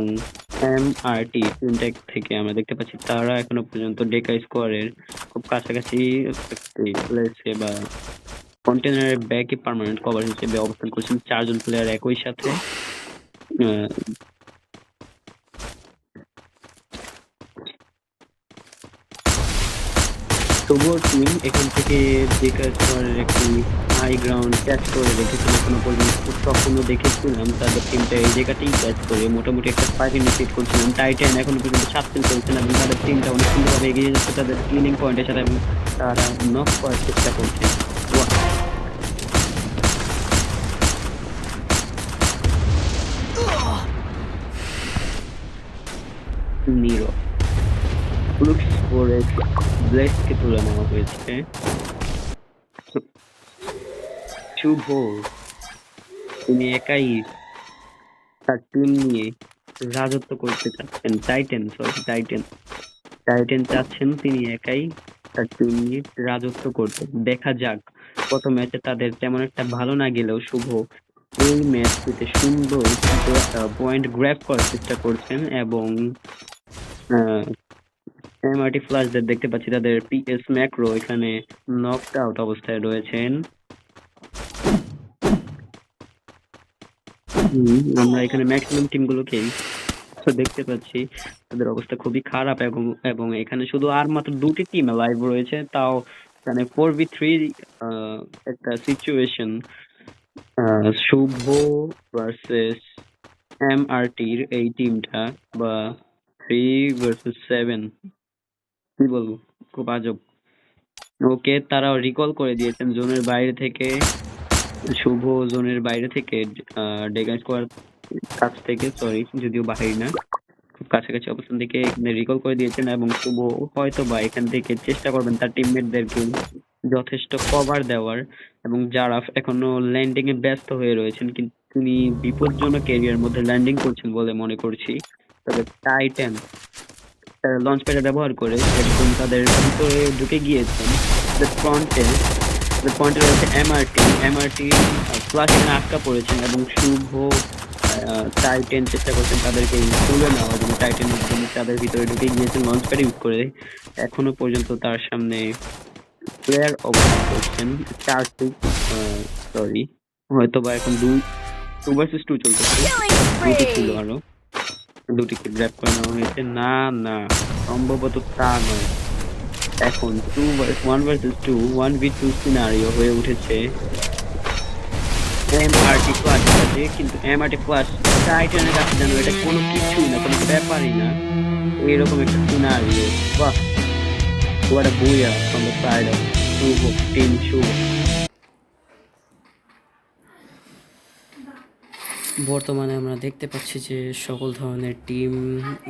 MRT ফিনটেক থেকে আমরা দেখতে পাচ্ছি তারা এখনো পর্যন্ত ডেকা স্কোয়ারের খুব কাছাকাছি একটি প্লেসে বা কন্টেনারের ব্যাকে পার্মানেন্ট কভার হিসেবে অবস্থান করছেন 4 জন প্লেয়ার একই সাথে। তবুও টিম এখান থেকে ডেকা স্কোয়ারের একটি হাই গ্রাউন্ড ক্যাচ করে রেখেছিল, এখনো পর্যন্ত খুব স্বপ্ন দেখেছিলাম তাদের টিমটা এই জায়গাতেই ক্যাচ করে মোটামুটি একটা ফাইট ইনিশিয়েট করছিলাম। টাইটান এখনো পর্যন্ত 7 কিল করেছেন এবং তাদের টিমটা অনেক সুন্দরভাবে এগিয়ে যাচ্ছে তাদের ক্লিনিং পয়েন্টের সাথে এবং তারা নক করার চেষ্টা করছে। নীরব লুকস করে ব্লেসকে তুলে নেওয়া হয়েছে। শুভ তিনি একাই তার টিম নিয়ে রাজত্ব করতে চাচ্ছেন। টাইটেন চাচ্ছেন তিনি একাই তার টিম নিয়ে রাজত্ব করতে। দেখা যাক, গত ম্যাচে তাদের তেমন একটা ভালো না গেলেও শুভ এই ম্যাচটিতে সুন্দর পয়েন্ট গ্র্যাব করার চেষ্টা করছেন এবং এমআরটি ফ্লাশদের দেখতে পাচ্ছি তাদের পিএস ম্যাক্রো এখানে নকড আউট অবস্থায় রয়েছেন। আমরা এখানে ম্যাক্সিমাম টিমগুলোকেই দেখতে পাচ্ছি তাদের অবস্থা খুবই খারাপ এবং এখানে শুধু আর মাত্র 2টি টিম লাইভ রয়েছে, তাও এখানে 4v3 একটা সিচুয়েশন। শুভ ভার্সেস এমআরটির এই টিমটা বা 3 ভার্সেস 7 কি বলবো, খুব আজব। ওকে, তারা রিকল করে দিয়েছেন জোনের বাইরে থেকে, শুভ জোনের বাইরে থেকে ডেগা স্কোয়ার কাছ থেকে, সরি যদিও বাহির না, খুব কাছাকাছি অবস্থান থেকে এখানে রিকল করে দিয়েছেন এবং শুভ হয়তো বা এখান থেকে চেষ্টা করবেন তার টিমমেটদেরকে যথেষ্ট কভার দেওয়ার এবং যারা এখনো ল্যান্ডিং এ ব্যস্ত হয়ে রয়েছেন কিন্তু তিনি বিপজ্জনক এরিয়ার মধ্যে ল্যান্ডিং করছেন বলে মনে করছি। তবে টাইটান লঞ্চ প্যাড ব্যবহার করে একদম তাদের ভিতরে ঢুকে গিয়েছেন। ফ্রন্টে রয়েছে এমআরটি ফ্লাশ এখানে আটকা পড়েছেন এবং শুভ টাইটেন চেষ্টা করছেন তাদেরকে তুলে নেওয়ার জন্য। টাইটেন তাদের ভিতরে ঢুকে গিয়েছেন লঞ্চ প্যাড ইউজ করে, এখনো পর্যন্ত তার সামনে প্লেয়ার অবস্থান করছেন 4টি, সরি হয়তো বা এখন 2 ভার্সেস 2 চলতেছে, 2টি ছিল আরো, 2টি গ্র্যাব করে নেওয়া হয়েছে। না না, সম্ভবত তা নয়, এখন 1 ভার্সেস 2 1v2 সিনারিও হয়ে উঠেছে এমআরটি ফ্লাশ আছে, কিন্তু এমআরটি ফ্লাশ টাইটানের কাছে যেন এটা কোনো কিছুই না, কোনো ব্যাপারই না, এরকম একটা সিনারিও। বাহ, what a booyah from the side of team শুভ। বর্তমানে আমরা দেখতে পাচ্ছি যে সকল ধরনের টিম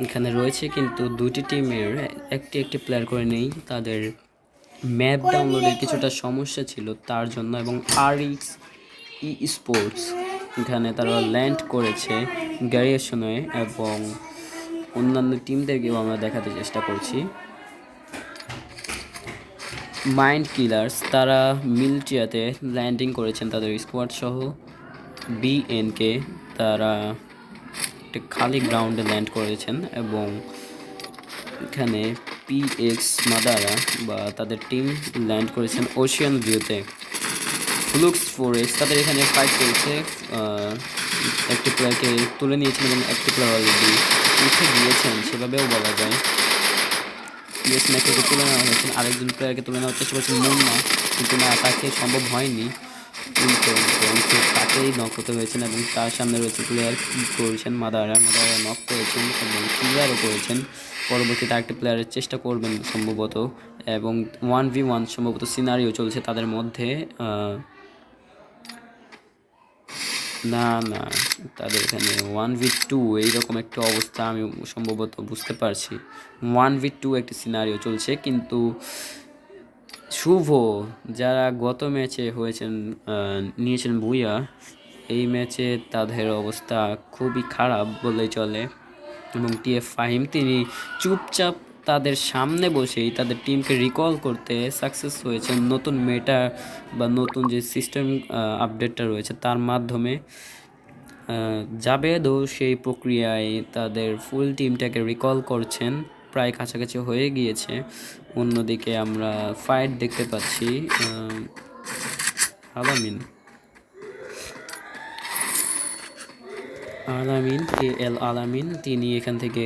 এখানে রয়েছে, কিন্তু 2টি টিমের একটি প্লেয়ার করে নেই, তাদের ম্যাপ ডাউনলোডের কিছুটা সমস্যা ছিল তার জন্য। এবং RX স্পোর্টস এখানে তারা ল্যান্ড করেছে গ্যারিয়েশনে এবং অন্যান্য টিমদেরকেও আমরা দেখাতে চেষ্টা করছি। মাইন্ড কিলার্স তারা মিলটিয়াতে ল্যান্ডিং করেছেন তাদের স্কোয়াড সহ। BNK তারা একটা খালি গ্রাউন্ডে ল্যান্ড করেছেন এবং এখানে PX মাদারা বা তাদের টিম ল্যান্ড করেছেন ওশিয়ান ভিউতে। ফ্লুক্স 4x তাদের এখানে ফাইট করেছে, একটি প্লেয়ারকে তুলে নিয়েছেন এবং একটি প্লেয়ার অলরেডি উঠে গিয়েছেন সেভাবেও বলা যায়। পিএস ম্যাককে তুলে নেওয়া হয়েছে, আরেকজন প্লেয়ারকে তুলে নেওয়ার চেষ্টা করছেন মুন্না, কিন্তু না, তাকে সম্ভব হয়নি। উল্টো বরঞ্চ তাকেই নক হতে হয়েছেন এবং তার সামনে রয়েছে প্লেয়ার কি করেছেন, মাদারা নক করেছেন এবং ক্লিয়ারও করেছেন। পরবর্তীতে আরেকটি প্লেয়ারের চেষ্টা করবেন সম্ভবত, এবং 1v1 সম্ভবত সিনারিও চলছে তাদের মধ্যে। না না, তাদের এখানে 1v2 এইরকম একটা অবস্থা আমি সম্ভবত বুঝতে পারছি। 1v2 একটি সিনারিও চলছে, কিন্তু শুভ যারা গত ম্যাচে নিয়েছেন ভুইয়া, এই ম্যাচে তাদের অবস্থা খুবই খারাপ বললেই চলে। এবং টিএফ ফাহিম তিনি চুপচাপ তাদের সামনে বসেই তাদের টিমকে রিকল করতে সাকসেস হয়েছেন নতুন মেটা বা নতুন যে সিস্টেম আপডেটটা রয়েছে তার মাধ্যমে। জাবেদও সেই প্রক্রিয়ায় তাদের ফুল টিমটাকে রিকল করছেন, প্রায় কাছাকাছি হয়ে গিয়েছে। অন্যদিকে আমরা ফাইট দেখতে পাচ্ছি আলামিন আলামিন তিনি এখান থেকে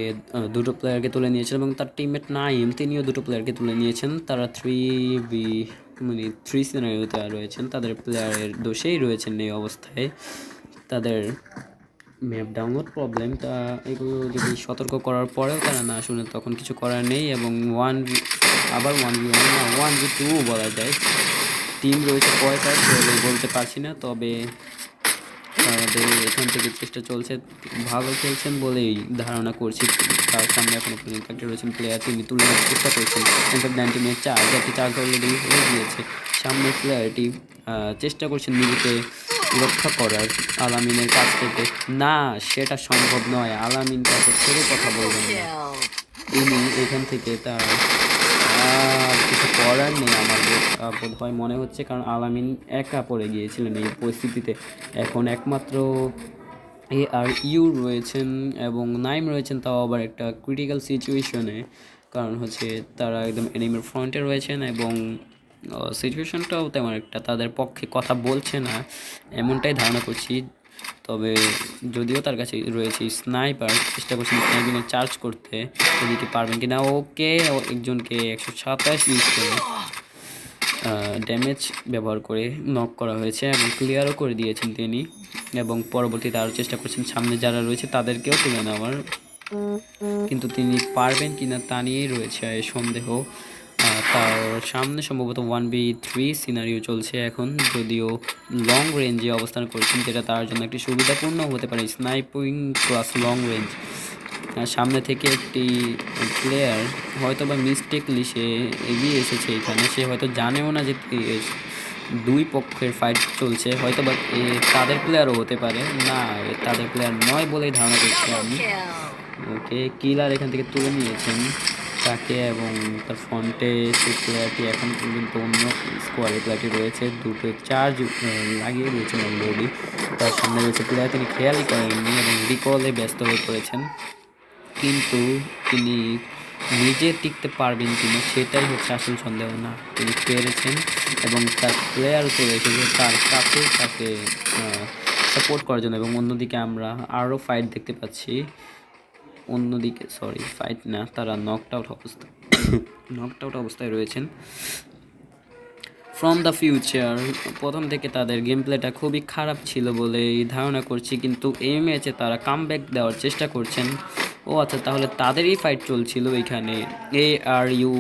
দুটো প্লেয়ারকে তুলে নিয়েছেন এবং তার টিমমেট নাইম তিনিও দুটো প্লেয়ারকে তুলে নিয়েছেন। তারা 3 সিনারিওতে রয়েছেন, তাদের প্লেয়ারের দোষেই রয়েছেন এই অবস্থায়। তাদের ম্যাপ ডাউনলোড প্রবলেম, তা এগুলো যদি সতর্ক করার পরেও তারা না শুনে তখন কিছু করার নেই। এবং 1v2 বলা যায়। টিম রয়েছে কয়টা বলতে পারছি না, তবে তাদের এখান থেকে চেষ্টা চলছে, ভালো খেলছেন বলেই ধারণা করছি। তার সামনে এখনো পর্যন্ত একটা রয়েছেন প্লেয়ার, তিনি তুলে নেওয়ার চেষ্টা করছেন। ইনফ্যাক্ট 90 মিনিট চার্জ অলরেডি হয়ে গিয়েছে। সামনের প্লেয়ারটি চেষ্টা করছেন নিজেকে রক্ষা করার আলামিনের কাছ থেকে। না, সেটা সম্ভব নয়, আলামিন তাকে ছেড়ে কথা বলবেন না। তিনি এখান থেকে তার কিছু করার নেই আমার বোধ হয় মনে হচ্ছে, কারণ আলামিন একা পড়ে গিয়েছিলেন এই পরিস্থিতিতে। এখন একমাত্র ইউ রয়েছেন এবং নাইম রয়েছেন, তাও আবার একটা ক্রিটিক্যাল সিচুয়েশনে, কারণ হচ্ছে তারা একদম এনিমির ফ্রন্টে রয়েছেন এবং সিচুয়েশনটাও তেমন একটা তাদের পক্ষে কথা বলছে না এমনটাই ধারণা করছি। তবে যদিও তার কাছে রয়েছে স্নাইপার, চেষ্টা করছেন স্নাইপিংয়ে চার্জ করতে, এদিকে পারবেন কিনা। ওকে, একজনকে 127 ইউজ করে ড্যামেজ ব্যবহার করে নক করা হয়েছে এবং ক্লিয়ারও করে দিয়েছেন তিনি। এবং পরবর্তীতে আরও চেষ্টা করছেন সামনে যারা রয়েছে তাদেরকেও তুলে নেওয়ার, কিন্তু তিনি পারবেন কিনা তা নিয়েই রয়েছে সন্দেহ। তার সামনে সম্ভবত 1v3 সিনারিও চলছে এখন, যদিও লং রেঞ্জে অবস্থান করছেন, যেটা তার জন্য একটি সুবিধাপূর্ণ হতে পারে। স্নাইপিং প্লাস লং রেঞ্জ, সামনে থেকে একটি প্লেয়ার হয়তো বা মিস্টেকলি সে এগিয়ে এসেছে এখানে, সে হয়তো জানেও না যে দুই পক্ষের ফাইট চলছে, হয়তো বা তাদের প্লেয়ারও হতে পারে। না, তাদের প্লেয়ার নয় বলেই ধারণা করছি আমি। ওকে, কিলার এখান থেকে তুলে নিয়েছেন তাকে এবং তার ফ্রন্টে সেই প্লেয়ারটি এখন পর্যন্ত অন্য স্কোয়াডের প্লেয়ারটি রয়েছে, দুটো চার্জ লাগিয়ে দিয়েছেন অলরেডি। তার সামনে রয়েছে প্লেয়ার, তিনি খেয়ালই করেননি এবং রিকলে ব্যস্ত হয়ে পড়েছেন, কিন্তু তিনি নিজে টিকতে পারবেন কিনা সেটাই হচ্ছে আসল সন্দেহ। না, তিনি পেরেছেন এবং তার প্লেয়ার চলে এসেছে তার কাছে তাকে সাপোর্ট করার জন্য। এবং অন্যদিকে আমরা আরও ফাইট দেখতে পাচ্ছি, অন্যদিকে ফাইট না, তারা নকড আউট অবস্থায় রয়েছেন। ফ্রম দ্য ফিউচার প্রথম থেকে তাদের গেম প্লেটা খুবই খারাপ ছিল বলেই ধারণা করছি, কিন্তু এই ম্যাচে তারা কামব্যাক দেওয়ার চেষ্টা করছেন। ও আচ্ছা, তাহলে তাদেরই ফাইট চলছিল এখানে ARU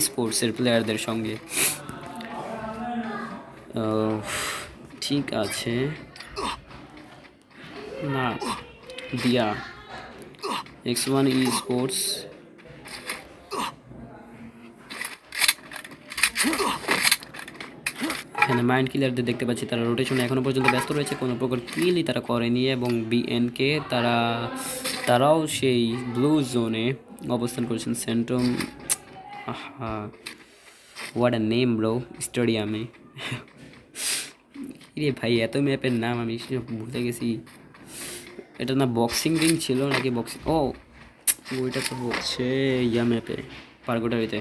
স্পোর্টসের প্লেয়ারদের সঙ্গে। ঠিক আছে, না দিয়া X1 স্পোর্টস এখানে মাইন্ড কিলারদের দেখতে পাচ্ছি, তারা রোটেশনে এখনো পর্যন্ত ব্যস্ত রয়েছে, কোনো প্রকার কিলই তারা করেনি। এবং BNK তারাও সেই ব্লু জোনে অবস্থান করেছেন। সেন্ট্রম, হোয়াট আ নেম ব্রো, স্টেডিয়ামে। রে ভাই, এত ম্যাপের নাম আমি ভুলে গেছি। এটা না বক্সিং রিং ছিল নাকি ওইটা তো হচ্ছে ম্যাপে পার্গোটারিতে।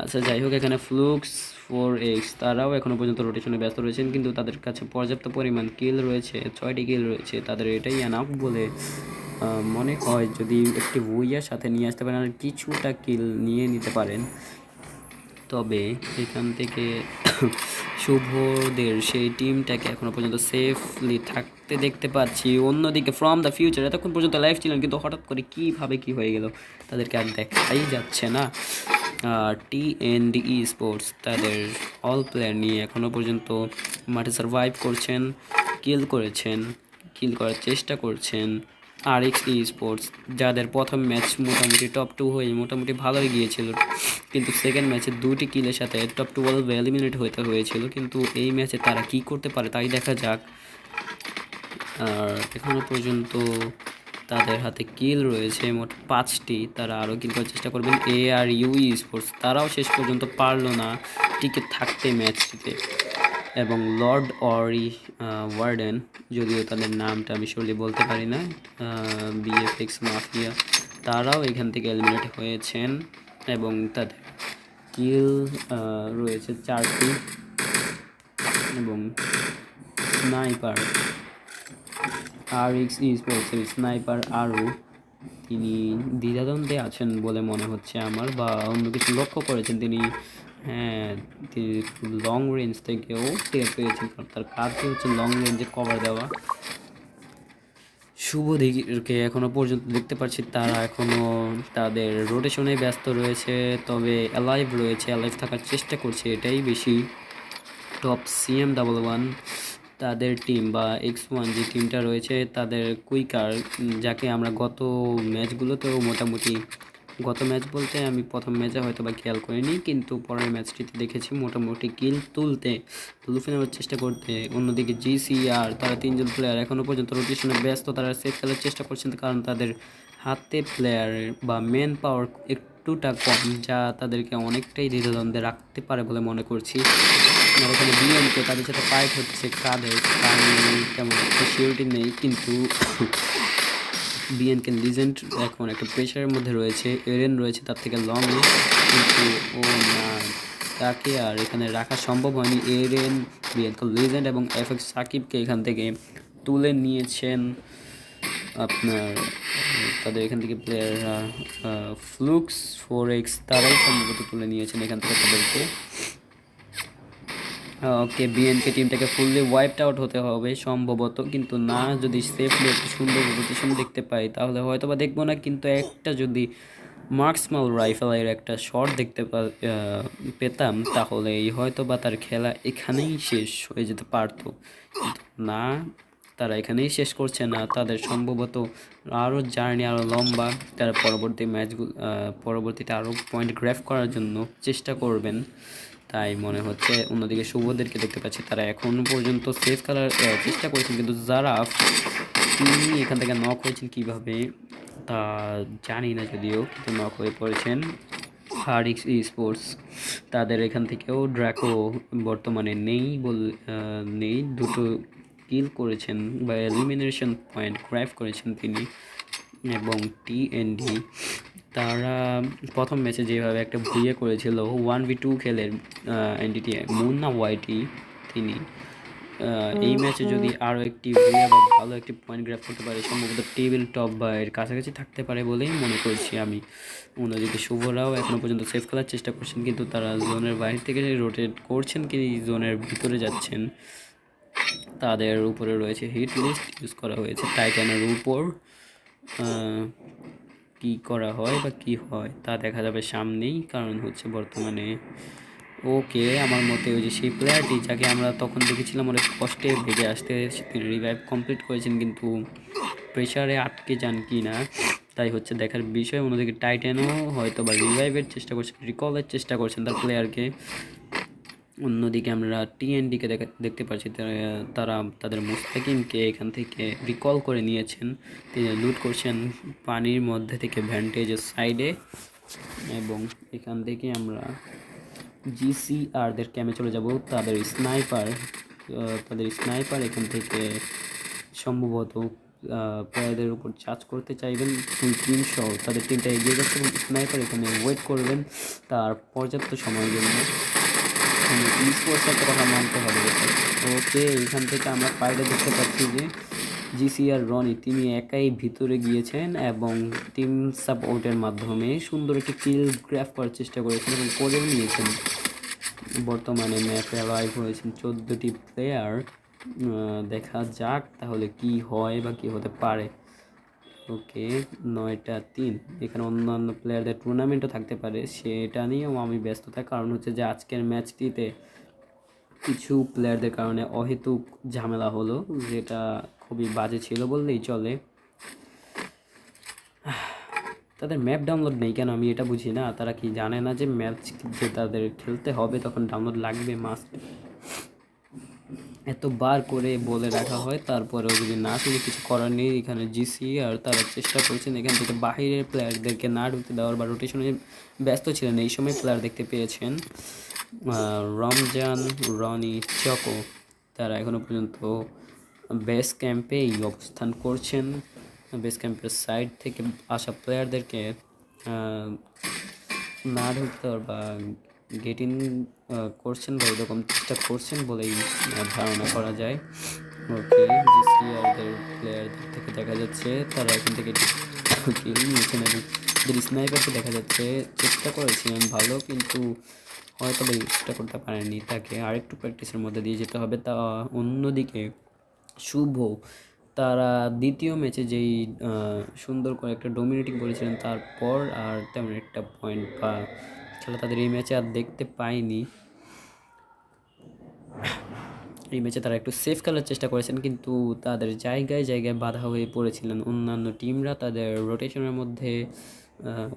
আচ্ছা, যাই হোক, এখানে ফ্লুক্স 4X তারাও এখনও পর্যন্ত রোটেশনে ব্যস্ত রয়েছেন, কিন্তু তাদের কাছে পর্যাপ্ত পরিমাণ কিল রয়েছে, 6টি কিল রয়েছে, তাদের এটাই এনাফ বলে মনে হয় যদি একটি বুইয়ার সাথে নিয়ে আসতে পারেন আর কিছুটা কিল নিয়ে নিতে পারেন, তবে এখান থেকে শুভদের সেই টিমটাকে এখনো পর্যন্ত সেফলি থাকতে দেখতে পাচ্ছি। অন্যদিকে ফ্রম দ্য ফিউচার এতক্ষণ পর্যন্ত লাইভ ছিলেন, কিন্তু হঠাৎ করে কীভাবে কী হয়ে গেল তাদেরকে আর দেখাই যাচ্ছে না। TND স্পোর্টস তাদের অল প্লেয়ার নিয়ে এখনও পর্যন্ত মাঠে সার্ভাইভ করছেন, কিল করার চেষ্টা করছেন। RX স্পোর্টস যাদের প্রথম ম্যাচ মোটামুটি টপ 2 হয়ে মোটামুটি ভালোই গিয়েছিল, কিন্তু সেকেন্ড ম্যাচে 2টি কিলের সাথে টপ 12 এলিমিনেট হতে হয়েছিল, কিন্তু এই ম্যাচে তারা কি করতে পারে তাই দেখা যাক। আর এখনও পর্যন্ত তাদের হাতে কিল রয়েছে মোট 5টি, তারা আরও কিল করার চেষ্টা করবেন। ARU স্পোর্টস তারাও শেষ পর্যন্ত পারলো না টিকে থাকতে ম্যাচটিতে, এবং লর্ড ওয়ার্ডেন, যদিও তাদের নামটা আমি সরলি বলতে পারি না, BFX মাফিয়া, তারাও এখান থেকে এলিমিনেট হয়েছেন এবং তাদের কিল রয়েছে 4টি। এবং স্নাইপার RX স্পোর্টসের স্নাইপার আরও তিনি দ্বিধাদ্বন্দ্বে আছেন বলে মনে হচ্ছে আমার, বা অন্য কিছু লক্ষ্য করেছেন তিনি। হ্যাঁ, তিনি খুব লং রেঞ্জ থেকেও টের পেয়েছেন, কারণ তার কাজই হচ্ছে লং রেঞ্জে কভার দেওয়া। শুভদিকে এখনও পর্যন্ত দেখতে পাচ্ছি তারা এখনও তাদের রোটেশনে ব্যস্ত রয়েছে, তবে অ্যালাইভ রয়েছে, অ্যালাইভ থাকার চেষ্টা করছে, এটাই বেশি। টপ CM11 তাদের টিম বা X1 যে টিমটা রয়েছে তাদের কুইকার, যাকে আমরা গত ম্যাচগুলোতেও মোটামুটি, গত ম্যাচ বলতে আমি প্রথম ম্যাচে হয়তো বা খেয়াল করিনি, কিন্তু পরের ম্যাচটিতে দেখেছি মোটামুটি কিল তুলতে, লুফে নেওয়ার চেষ্টা করতে। অন্যদিকে GCR তারা 3জন প্লেয়ার এখনও পর্যন্ত রোটেশনে ব্যস্ত, তারা সেফ খেলার চেষ্টা করছেন, কারণ তাদের হাতে প্লেয়ার বা ম্যান পাওয়ার একটুটা কম, যা তাদেরকে অনেকটাই দ্বিধাদ্বন্দ্বে রাখতে পারে বলে মনে করছি। আর এখানে BNK তাদের সাথে ফাইট হচ্ছে, কাদের তেমন একটা সিউরিটি নেই, কিন্তু BNK লিজেন্ড এখন একটা প্রেশারের মধ্যে রয়েছে। এরেন রয়েছে তার থেকে লংয়ে, কিন্তু ও না, তাকে আর এখানে রাখা সম্ভব হয়নি। এরেন, BNK লিজেন্ড এবং FX সাকিবকে এখান থেকে তুলে নিয়েছেন আপনার তাদের এখান থেকে প্লেয়াররা। ফ্লুক্স 4X তারাই সম্ভবত তুলে নিয়েছেন এখান থেকে তাদেরকে। ওকে, BNK টিমটাকে ফুললি ওয়াইপড আউট হতে হবে সম্ভবত, কিন্তু না, যদি সেফলি একটু সুন্দর রোটেশন দেখতে পাই তাহলে হয়তো বা দেখবো না, কিন্তু একটা যদি মার্কসমাল রাইফেলের একটা শট দেখতে পেতাম তাহলে হয়তো বা তার খেলা এখানেই শেষ হয়ে যেতে পারতো, কিন্তু না, তারা এখানেই শেষ করছে না, তাদের সম্ভবত আরও জার্নি আরও লম্বা, তারা পরবর্তীতে আরও পয়েন্ট গ্র্যাব করার জন্য চেষ্টা করবেন তাই মনে হচ্ছে। অন্যদিকে শুভদেরকে দেখতে পাচ্ছি তারা এখনও পর্যন্ত সেফ খেলার চেষ্টা করেছেন, কিন্তু জারাফ তিনি এখান থেকে নক হয়েছেন কীভাবে তা জানি না, যদিও কিন্তু নক হয়ে পড়েছেন। RX স্পোর্টস তাদের এখান থেকেও ড্রাকো বর্তমানে নেই, দুটো কিল করেছেন বা এলিমিনেশন পয়েন্ট গ্র্যাব করেছেন তিনি। এবং TND তারা প্রথম ম্যাচে যেভাবে একটা ভুইয়ে করেছিল 1v2 খেলে এনডিটি মুন্না ওয়াইটি, তিনি এই ম্যাচে যদি আরও একটি ভুইয়া বা ভালো একটি পয়েন্ট গ্র্যাব করতে পারে সম্ভবত টেবিল টপ বা এর কাছাকাছি থাকতে পারে বলেই মনে করছি আমি। অন্যদিকে শুভরাও এখনও পর্যন্ত সেফ খেলার চেষ্টা করছেন, কিন্তু তারা জোনের বাইরে থেকে রোটেট করছেন কি জোনের ভিতরে যাচ্ছেন। তাদের উপরে রয়েছে হিট লিস্ট ইউজ করা হয়েছে টাইটানের উপর, কি করা হয় বা কি হয় তা দেখা যাবে সামনেই, কারণ হচ্ছে বর্তমানে ওকে আমার মতে ওই যে সেই প্লেয়ারটি যাকে আমরা তখন দেখেছিলাম অনেক কষ্টে ভেগে আসতে, তিনি রিভাইভ কমপ্লিট করেছেন, কিন্তু প্রেশারে আটকে যান কি না তাই হচ্ছে দেখার বিষয়। অন্যদিকে টাইটানও হয়তো বা রিভাইভের চেষ্টা করছেন, রিকলের চেষ্টা করছেন তার প্লেয়ারকে। অন্যদিকে আমরা TNDকে দেখতে পাচ্ছি তারা তাদের মুস্তাকিমকে এখান থেকে রিকল করে নিয়েছেন, তিনি লুট করছেন পানির মধ্যে থেকে ভ্যান্টেজের সাইডে। এবং এখান থেকে আমরা GCRদের ক্যামে চলে যাব, তাদের স্নাইপার এখান থেকে সম্ভবত প্লেয়ারদের উপর চার্জ করতে চাইবেন ফুল টিম সহ, তাদের টিমটা এগিয়ে যাচ্ছে এবং স্নাইপার এখানে ওয়েট করবেন তার পর্যাপ্ত সময়ের জন্য। স্পোর্টস একটা কথা মানতে হবে। ওকে, এখান থেকে আমরা ফাইটে দেখতে পাচ্ছি যে জিসিআর রনি তিনি একাই ভিতরে গিয়েছেন এবং টিম সাপোর্টের মাধ্যমে সুন্দর একটি কিল গ্র্যাব করার চেষ্টা করেছেন এবং করেও নিয়েছেন। বর্তমানে ম্যাপে লাইভ হয়েছেন 14টি প্লেয়ার। দেখা যাক তাহলে কি হয় বা কি হতে পারে। ওকে 9-3, এখানে অন্যান্য প্লেয়ারদের টুর্নামেন্টও থাকতে পারে, সেটা নিয়েও আমি ব্যস্ত থাকি। কারণ হচ্ছে যে আজকের ম্যাচটিতে কিছু প্লেয়ারদের কারণে অহেতুক ঝামেলা হলো, যেটা খুবই বাজে ছিল বললেই চলে। তাদের ম্যাপ ডাউনলোড নেই কেন আমি এটা বুঝি না। তারা কি জানে না যে ম্যাচ যে তাদের খেলতে হবে তখন ডাউনলোড লাগবে মাস্ট? এতবার করে বলে রাখা হয়, তারপরেও যদি না শুনে কিছু করার নেই। এখানে জিসি আর তারা চেষ্টা করছেন এখান থেকে বাহিরের প্লেয়ারদেরকে না ঢুকতে দেওয়ার বা রোটেশনে ব্যস্ত ছিলেন। এই সময় প্লেয়ার দেখতে পেয়েছেন রমজান, রনি, চকো। তারা এখনও পর্যন্ত বেস ক্যাম্পেই অবস্থান করছেন। বেস ক্যাম্পের সাইড থেকে আসা প্লেয়ারদেরকে না ঢুকতে দেওয়ার বা গেট ইন করছেন বা এরকম চেষ্টা করছেন বলেই ধারণা করা যায়। ওকে জিসিআরদের প্লেয়ারদের থেকে দেখা যাচ্ছে তারা এখান থেকে কিল নিয়েছেন এবং স্নাইপারকে দেখা যাচ্ছে চেষ্টা করেছিলেন ভালো, কিন্তু হয়তো চেষ্টা করতে পারেননি। তাকে আরেকটু প্র্যাকটিসের মধ্যে দিয়ে যেতে হবে। তা অন্যদিকে শুভ তারা দ্বিতীয় ম্যাচে যেই সুন্দর করে একটা ডোমিনেটিং করেছিলেন, তারপর আর তেমন একটা পয়েন্ট বা খেলা তাদের এই ম্যাচে আর দেখতে পাইনি। এই ম্যাচে তারা একটু সেফ খেলার চেষ্টা করেছেন, কিন্তু তাদের জায়গায় জায়গায় বাধা হয়ে পড়েছিলেন অন্যান্য টিমরা। তাদের রোটেশনের মধ্যে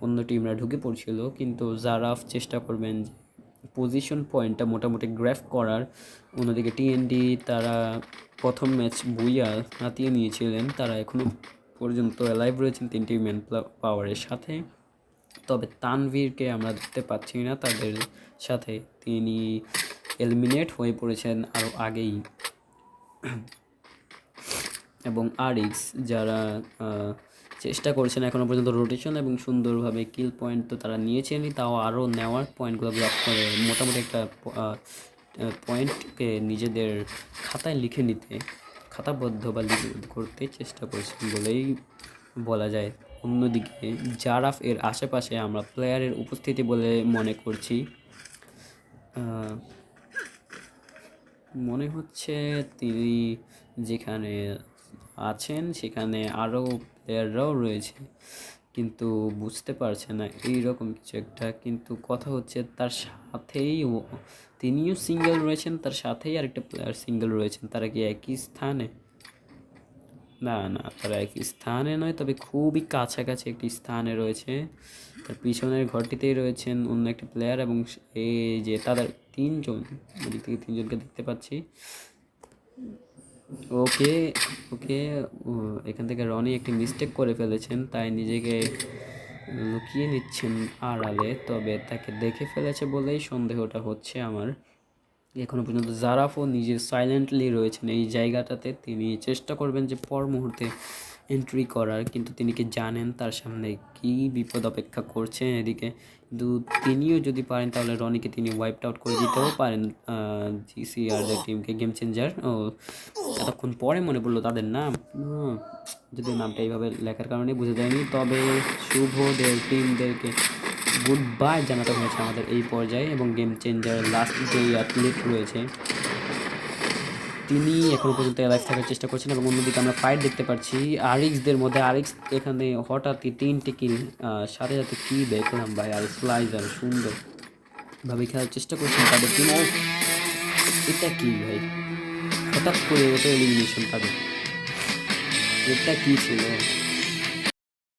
অন্য টিমরা ঢুকে পড়ছিল, কিন্তু জারাফ চেষ্টা করবেন পজিশন পয়েন্টটা মোটামুটি গ্র্যাব করার। অন্যদিকে টিএনডি তারা প্রথম ম্যাচ বুইয়া হাতিয়ে নিয়েছিলেন, তারা এখনও পর্যন্ত অ্যালাইভ রয়েছেন 3টি ম্যান পাওয়ারের সাথে। তবে তানভীরকে আমরা দেখতে পাচ্ছি না তাদের সাথে, তিনি এলিমিনেট হয়ে পড়েছেন আরও আগেই। এবং আরিক্স যারা চেষ্টা করছেন এখনও পর্যন্ত রোটেশন এবং সুন্দরভাবে কিল পয়েন্ট তো তারা নিয়েছেনই, তাও আরও নেওয়ার পয়েন্টগুলো ব্লক করে মোটামুটি একটা পয়েন্টকে নিজেদের খাতায় লিখে নিতে, খাতাবদ্ধ বা লিপিবদ্ধ করতে চেষ্টা করছেন বলেই বলা যায়। অন্যদিকে জারাফ এর আশেপাশে আমরা প্লেয়ারের উপস্থিতি বলে মনে করছি। মনে হচ্ছে তিনি যেখানে আছেন সেখানে আরও প্লেয়াররাও রয়েছে, কিন্তু বুঝতে পারছে না এইরকম কিছু একটা। কিন্তু কথা হচ্ছে তার সাথেই তিনিও সিঙ্গেল রয়েছেন, তার সাথেই আরেকটা প্লেয়ার সিঙ্গেল রয়েছেন। তারা কি একই স্থানে? না না, তারা একই স্থানে নয়, তবে খুবই কাছাকাছি একটি স্থানে রয়েছে। তার পিছনের ঘরটিতেই রয়েছেন অন্য একটি প্লেয়ার এবং এই যে তাদের 3জন, ওদিক থেকে 3জনকে দেখতে পাচ্ছি। ওকে ওকে এখান থেকে রনি একটি মিস্টেক করে ফেলেছেন, তাই নিজেকে লুকিয়ে নিচ্ছেন আড়ালে। তবে তাকে দেখে ফেলেছে বলেই সন্দেহটা হচ্ছে আমার। এখনও পর্যন্ত জারাফও নিজে সাইলেন্টলি রয়েছেন এই জায়গাটাতে। তিনি চেষ্টা করবেন যে পর মুহূর্তে এন্ট্রি করার, কিন্তু তিনি কি জানেন তার সামনে কি বিপদ অপেক্ষা করছে এদিকে। কিন্তু তিনিও যদি পারেন তাহলে রনিকে তিনি ওয়াইপড আউট করে দিতেও পারেন জিসিআরদের টিমকে। গেম চেঞ্জার ও এতক্ষণ পরে মনে পড়লো তাদের নাম, যদি নামটা এইভাবে লেখার কারণে বুঝে যায়নি। তবে শুভদের টিমদেরকে গুড বাই জানাতে হয়েছে আমাদের এই পর্যায়ে। এবং গেম চেঞ্জারের লাস্ট যে অ্যাথলিট রয়েছে তিনি এখনও পর্যন্ত অ্যালাইভ থাকার চেষ্টা করছেন। এবং অন্যদিকে আমরা ফাইট দেখতে পাচ্ছি আরিক্সদের মধ্যে। আরিক্স এখানে হঠাৎই 3টি কিল, সাথে সাথে কি দেখলাম ভাই, আর স্লাইজার সুন্দরভাবে খেলার চেষ্টা করছেন তাদের টিম। এটা কি ভাই, হঠাৎ করে এটা এলিমিনেশন তাদের, এটা কি ছিল?